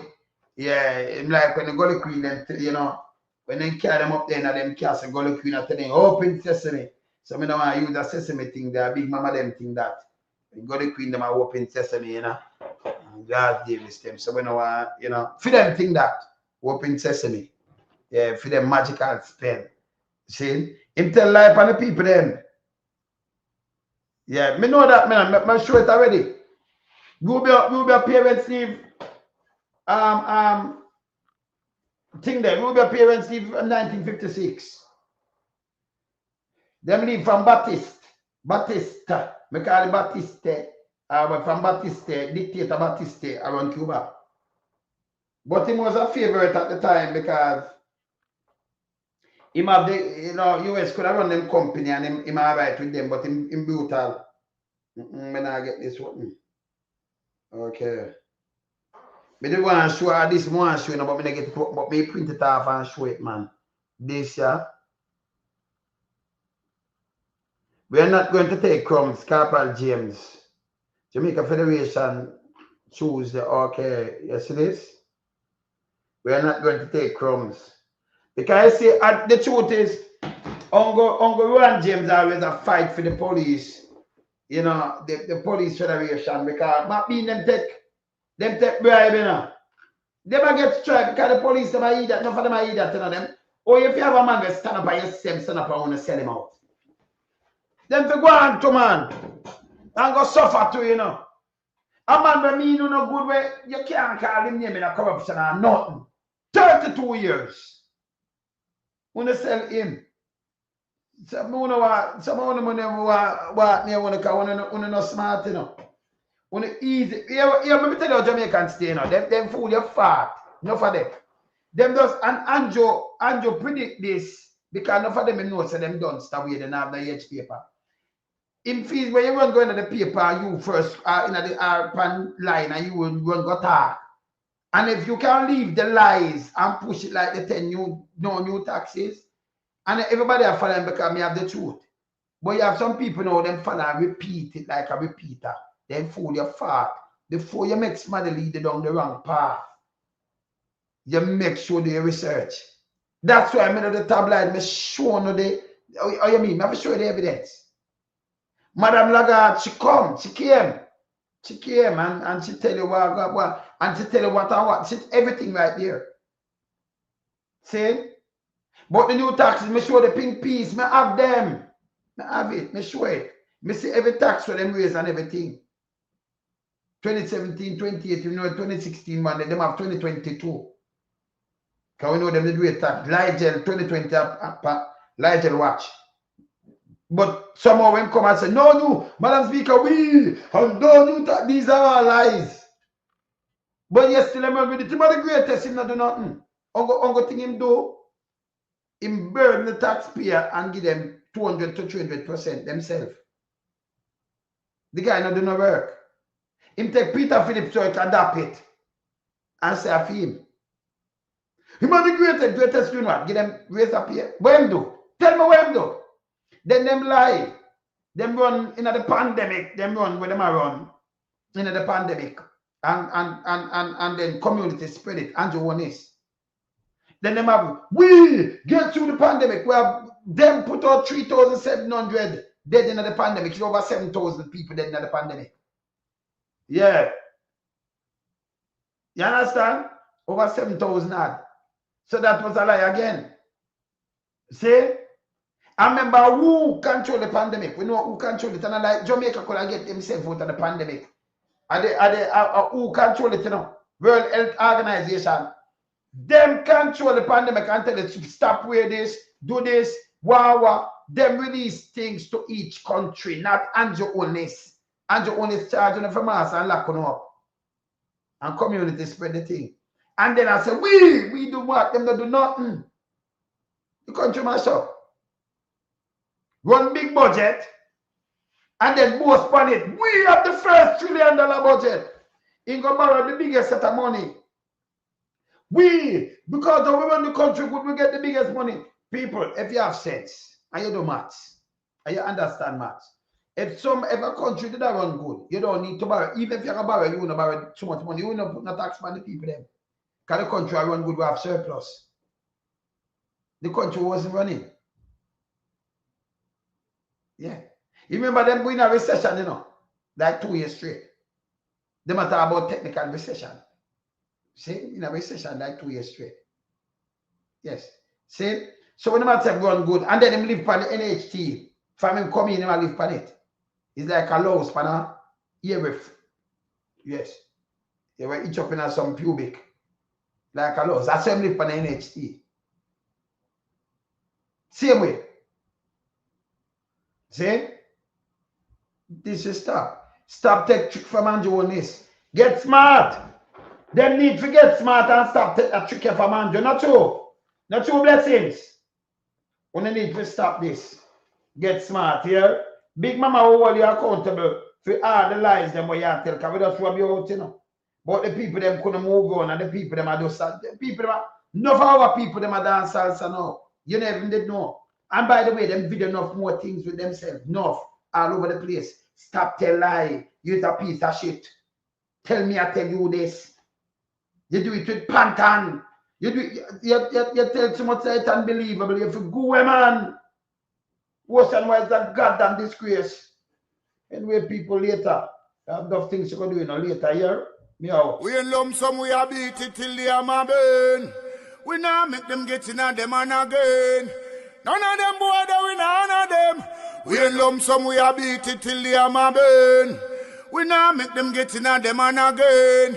[SPEAKER 1] yeah, them like when the gully queen, them, you know, when they carry them up there, and them cast a gully queen, I tell them, open sesame. So I don't want to use the sesame thing there, big mama them think that. The gully queen, them are open sesame, you know. And God Davis them. So we don't want, you know, for them think that, open sesame. Yeah, for them magical spell. See? Him tell life on the people then. Yeah, me know that, man. I'm sure it already. You be a parents leave thing there. You be a parents leave in 1956. Them leave from Batista. Me call it Batista. From Batista, dictator Batista around Cuba. But him was a favorite at the time because him have the, you know, US could have run them company and him have right with them, but him brutal. When I get this one. Okay. Me do want to show this one show, you know, but me get it, but me print it off and show it, man. This, yeah. We are not going to take crumbs, Corporal James. Jamaica Federation choose the okay. You see this? We are not going to take crumbs. Because I see the truth is, Uncle Ron James always a fight for the police. You know, the police federation, because but being them take bribe, you know. They might get strike because the police them are eat that, none of them are eat that, you know them. Or if you have a man that stand up by yourself, stand up and want to sell him out. Them to go on to man and go suffer to, you know. A man with me, you know, good way, you can't call him name in a corruption or nothing. 32 years. Want to sell him. Some of them want to not smart, you know. Want to easy. Yeah, let me tell you Jamaican stay, you know. Them fool you fat. Enough of them. Them does, and Anjo predict this because enough of them know so them don't stop where they have the edge paper. In fees when you run going to the paper, you first in the pan line and you will run go talk. And if you can leave the lies and push it like the 10 new taxes, and everybody are following because me have the truth. But you have some people now, them follow and repeat it like a repeater. Then fool your fart. Before you make somebody lead you down the wrong path, you make sure they research. That's why I made the tabloid, me show no the, how you mean? I have to show you the evidence. Madame Lagarde, she came and she tell you what, and she tell you what I want. She everything right there. See? But the new taxes, me show the pink piece, me have them. Me have it, me show it. Me see every tax for them raise and everything. 2017, 2018, you know, 2016, man, them have 2022. Because we know them do a tax. Ligel, 2020, Ligel watch. But somehow when come and say, no, you, Madam Speaker, and no, you, these are all lies. But yes, still remember the team of the greatest, him not do nothing. Ongo thing him do, him burn the taxpayer and give them 200 to 300% themselves. The guy not do no work. Him take Peter Phillips so he can adapt it and say a him. Him are the greatest, you know what? Give them raise up here. What him do? Tell me what him do. Then them lie. Them run in the pandemic. Them run where them are run in the pandemic. And then community spread it. Andrew Holness. Then them have, we get through the pandemic. We have them put out 3,700 dead in the pandemic. It's over 7,000 people dead in the pandemic. Yeah. You understand? Over 7,000 odd. So that was a lie again. See? I remember who control the pandemic. We know who control it. And like Jamaica could have get themselves out of the pandemic. Who control it, you know? World Health Organization. Them control the pandemic and tell it to stop wear this, do this, wow. Them release things to each country, not Andrew Holness. Andrew Holness charging them for mass and locking them up. And community spread the thing. And then I said, we do what? Them don't do nothing. The country mash up. Run big budget. And then boast on it. We have the first $1 trillion budget. In go borrow the biggest set of money. Because we run the country good, we get the biggest money. People, if you have sense, and you do maths, and you understand maths, if a country did run good, you don't need to borrow. Even if you can borrow, you won't borrow too much money. You won't put no tax on the people then. Because the country run good, we have surplus. The country wasn't running. Yeah. You remember them going in a recession, you know, like 2 years straight. They matter about technical recession. See, in a recession like 2 years straight. Yes. See? So when the matter run good, and then them live on the NHT, from him come in, him live on it. It's like a louse pan a ear with. Yes. They were each up in some pubic. Like a louse. That's why him live on the NHT. Same way. See? This is stop. Stop take trick from Andrew Holness. Get smart. Them need to get smart and stop take a trick from Andrew. Not true. Not true, blessings. Only need to stop this. Get smart here. Big Mama will hold you accountable for all the lies them where you tell. Because we just rub you out, you know. But the people them couldn't move on and the people them are just the people them are enough of our people them are dance salsa now. You never even did know. And by the way, them video enough more things with themselves. Enough all over the place. Stop tell lie. You're a piece of shit. Tell me I tell you this. You do it with Pantan. You do it, you tell so much that it's unbelievable. You feel go man. Worse than why it's a goddamn disgrace. Anyway, people later. I have enough things you can do later here. Meow.
[SPEAKER 16] We in lump sum, we are beat it till they are my burn. We now make them get in on them and again. None of them boy, we none of them. We in lump sum, we are beat it till they are my burn. We now make them get in on them and again.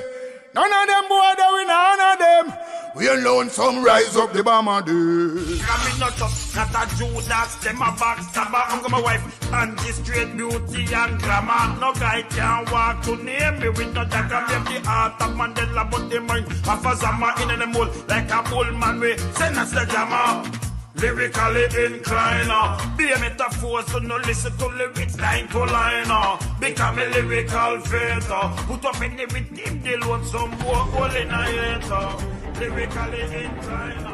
[SPEAKER 16] None of them boy, we none of them. We alone some rise up the bomber dude.
[SPEAKER 17] I'm not a Judas, them a backstabber. I'm gonna my wife and this straight beauty and glamour. No guy can walk to name me with no dagger. Make the heart of Mandela, but the mind of a Zama in the mold like a bull man. We send us the jammer. Lyrically inclined, be a metaphor, so no listen to lyrics line to line. Become a lyrical fighter, put up in the rhythm, they want some more hole in a hater. Lyrically inclined.